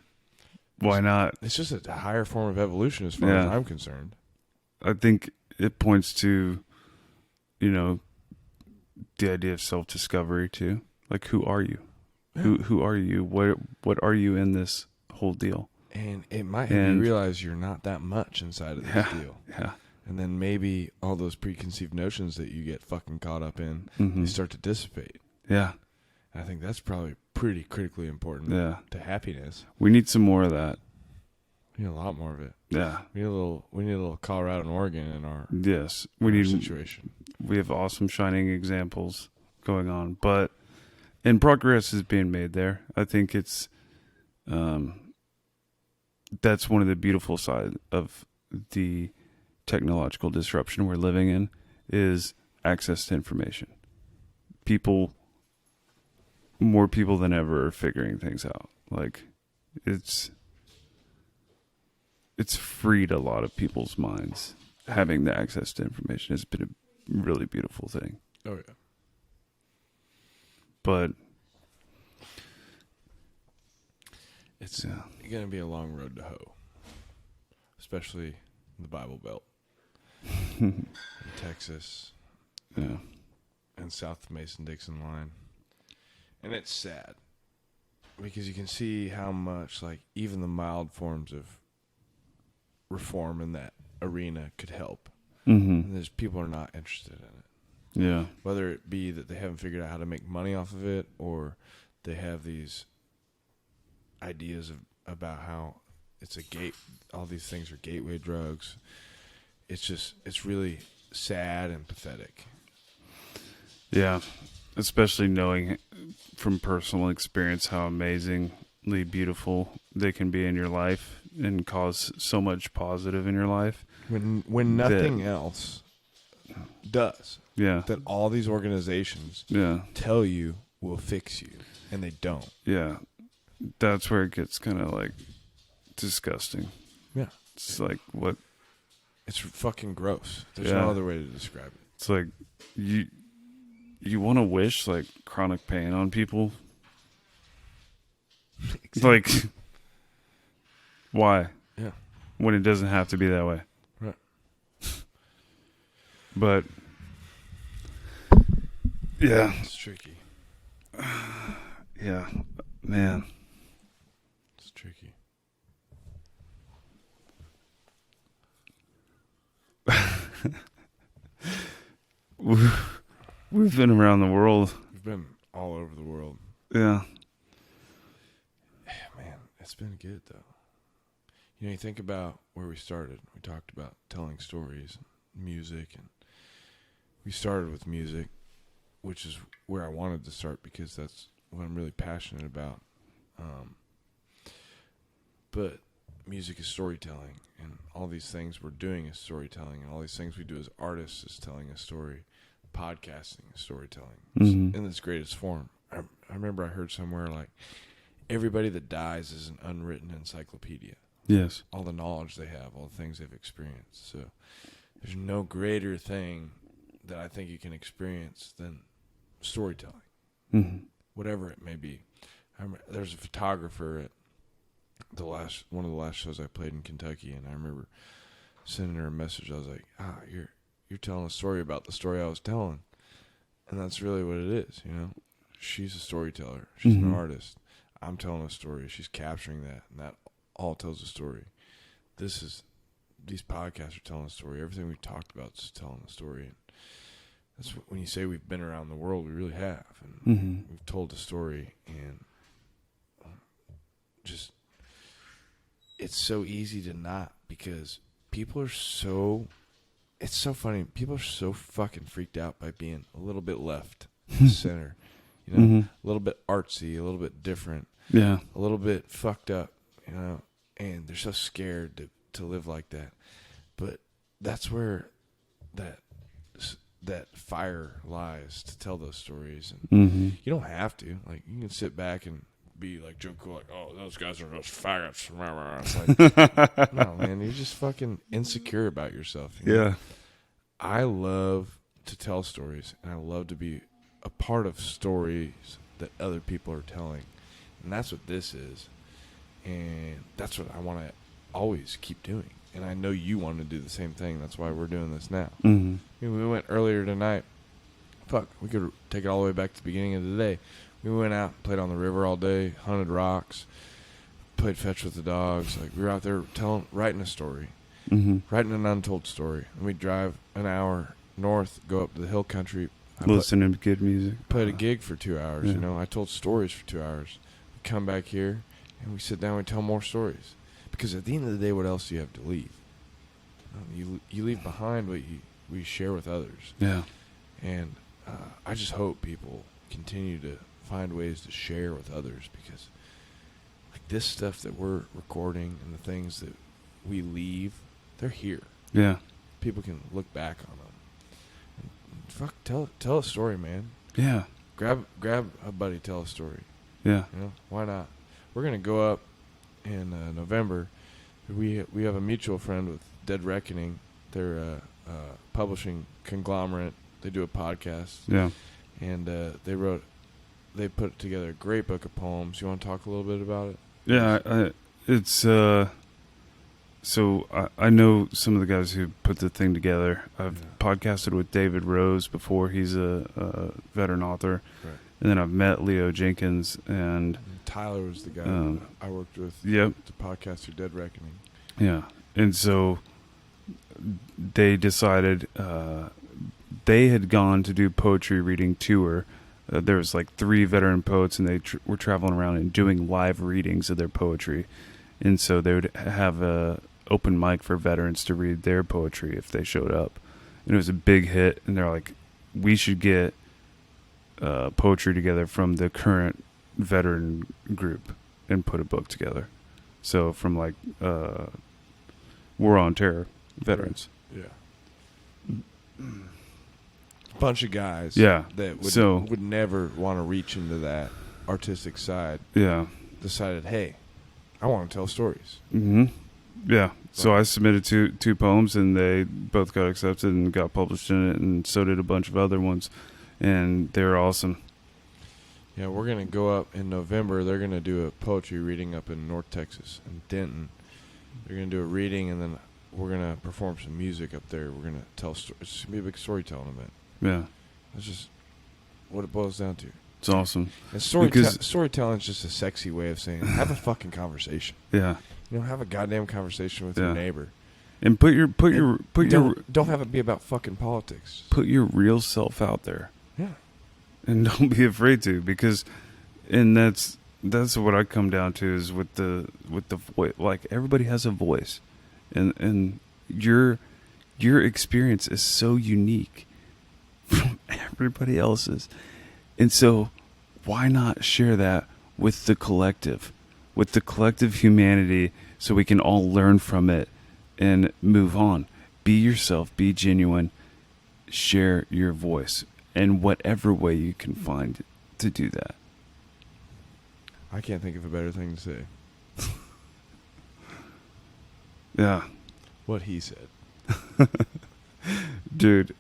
Why not? It's just a higher form of evolution as far as I'm concerned. I think it points to, you know, the idea of self-discovery too. Like, who are you? Yeah. Who are you? What are you in this whole deal? And it might have you realize you're not that much inside of this deal. Yeah. And then maybe all those preconceived notions that you get fucking caught up in, they start to dissipate. Yeah. I think that's probably pretty critically important to happiness. We need some more of that. We need a lot more of it. Yeah. We need a little Colorado and Oregon in our situation. We have awesome shining examples going on, but progress is being made there. I think it's that's one of the beautiful sides of the technological disruption we're living in is access to information. More people than ever are figuring things out. Like, it's freed a lot of people's minds. Having the access to information has been a really beautiful thing. Oh, yeah. But it's going to be a long road to hoe, especially in the Bible Belt, in Texas, and south of Mason-Dixon line. And it's sad because you can see how much, like, even the mild forms of reform in that arena could help. And there's people are not interested in it. Yeah. Whether it be that they haven't figured out how to make money off of it, or they have these ideas about how it's a gate. All these things are gateway drugs. It's really sad and pathetic. Yeah, especially knowing from personal experience how amazingly beautiful they can be in your life and cause so much positive in your life. When nothing else does. Yeah. That all these organizations tell you will fix you, and they don't. Yeah. That's where it gets kind of like disgusting. Yeah. It's like what? It's fucking gross. There's no other way to describe it. It's like you want to wish like chronic pain on people. Exactly. Like, why? Yeah. When it doesn't have to be that way. Right. But yeah, it's tricky. Yeah, man, it's tricky. We've been around the world. We've been all over the world. Yeah. Man, it's been good though. You know, you think about where we started. We talked about telling stories, and music, and we started with music, which is where I wanted to start because that's what I'm really passionate about. But music is storytelling, and all these things we're doing is storytelling, and all these things we do as artists is telling a story. Podcasting is storytelling in its greatest form. I remember I heard somewhere like everybody that dies is an unwritten encyclopedia. Yes. All the knowledge they have, all the things they've experienced. So there's no greater thing that I think you can experience than storytelling, whatever it may be. There's a photographer at one of the last shows I played in Kentucky, and I remember sending her a message. I was like, you're telling a story about the story I was telling. And that's really what it is, you know. She's a storyteller. She's an artist. I'm telling a story. She's capturing that, and that all tells a story. These podcasts are telling a story. Everything we've talked about is telling a story. And that's when you say we've been around the world, we really have. And we've told a story, and just it's so easy to not, because people are so... It's so funny. People are so fucking freaked out by being a little bit left center. You know, a little bit artsy, a little bit different. Yeah. A little bit fucked up, you know, and they're so scared to live like that. But that's where that fire lies, to tell those stories. And you don't have to. Like, you can sit back and be like Joe Cool, like, oh, those guys are just faggots. It's like, no, man, you're just fucking insecure about yourself. You know? Yeah. I love to tell stories, and I love to be a part of stories that other people are telling. And that's what this is. And that's what I want to always keep doing. And I know you want to do the same thing. That's why we're doing this now. I mean, we went earlier tonight. Fuck, we could take it all the way back to the beginning of the day. We went out, played on the river all day, hunted rocks, played fetch with the dogs. Like, we were out there writing a story, writing an untold story. And we'd drive an hour north, go up to the hill country. Listening to good music. Played a gig for 2 hours, you know. I told stories for 2 hours. We come back here, and we sit down and tell more stories. Because at the end of the day, what else do you have to leave? You leave behind what we share with others. Yeah. And I just hope people continue to find ways to share with others, because like this stuff that we're recording and the things that we leave, they're here. Yeah. People can look back on them. And fuck, tell a story, man. Yeah. Grab a buddy, tell a story. Yeah. You know, why not? We're gonna go up in November. We have a mutual friend with Dead Reckoning. They're a publishing conglomerate. They do a podcast. Yeah. And they put together a great book of poems. You want to talk a little bit about it? Yeah, it's so I know some of the guys who put the thing together. I've podcasted with David Rose before. He's a veteran author. Right. And then I've met Leo Jenkins, and Tyler was the guy I worked with. Yep. The podcaster Dead Reckoning. Yeah. And so they decided they had gone to do poetry reading tour. There was like 3 veteran poets, and they were traveling around and doing live readings of their poetry. And so they would have a open mic for veterans to read their poetry if they showed up. And it was a big hit. And they're like, we should get poetry together from the current veteran group and put a book together. So from like War on Terror veterans. Yeah. Bunch of guys Yeah. that would would never want to reach into that artistic side. Yeah. Decided, hey, I want to tell stories. Mm-hmm. Yeah. So I submitted two poems, and they both got accepted and got published in it, and so did a bunch of other ones, and they were awesome. Yeah, we're going to go up in November. They're going to do a poetry reading up in North Texas, in Denton. They're going to do a reading, and then we're going to perform some music up there. We're going to tell stories. It's going to be a big storytelling event. Yeah. That's just what it boils down to. It's awesome. And storytelling is just a sexy way of saying, have a fucking conversation. Yeah. You know, have a goddamn conversation with your neighbor. And don't have it be about fucking politics. Put your real self out there. Yeah. And don't be afraid to, because, and that's what I come down to is with the voice. Like, everybody has a voice, and your experience is so unique from everybody else's, and so why not share that with the collective humanity, so we can all learn from it and move on. Be yourself, be genuine, share your voice in whatever way you can find to do that. I can't think of a better thing to say. Yeah. What he said. Dude,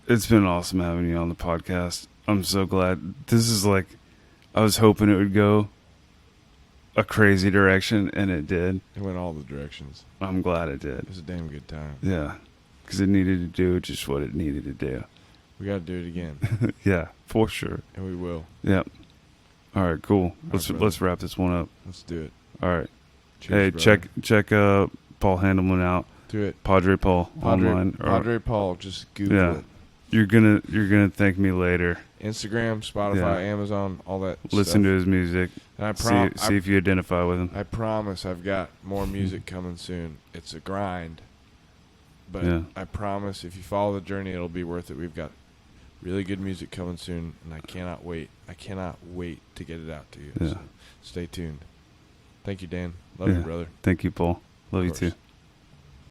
it's been awesome having you on the podcast. I'm so glad. This is like, I was hoping it would go a crazy direction, and it did. It went all the directions. I'm glad it did. It was a damn good time. Yeah, because it needed to do just what it needed to do. We got to do it again. Yeah, for sure. And we will. Yep. All right, cool. Let's wrap this one up. Let's do it. All right. Cheers, hey, brother. check Paul Handelman out. Do it. Padre Paul online. Padre Paul, just Google it. You're gonna thank me later. Instagram, Spotify, Amazon, all that Listen stuff. to his music. And see if you identify with him. I promise I've got more music coming soon. It's a grind. But I promise if you follow the journey, it'll be worth it. We've got really good music coming soon, and I cannot wait. I cannot wait to get it out to you. Yeah. So stay tuned. Thank you, Dan. Love you, brother. Thank you, Paul. Love you too.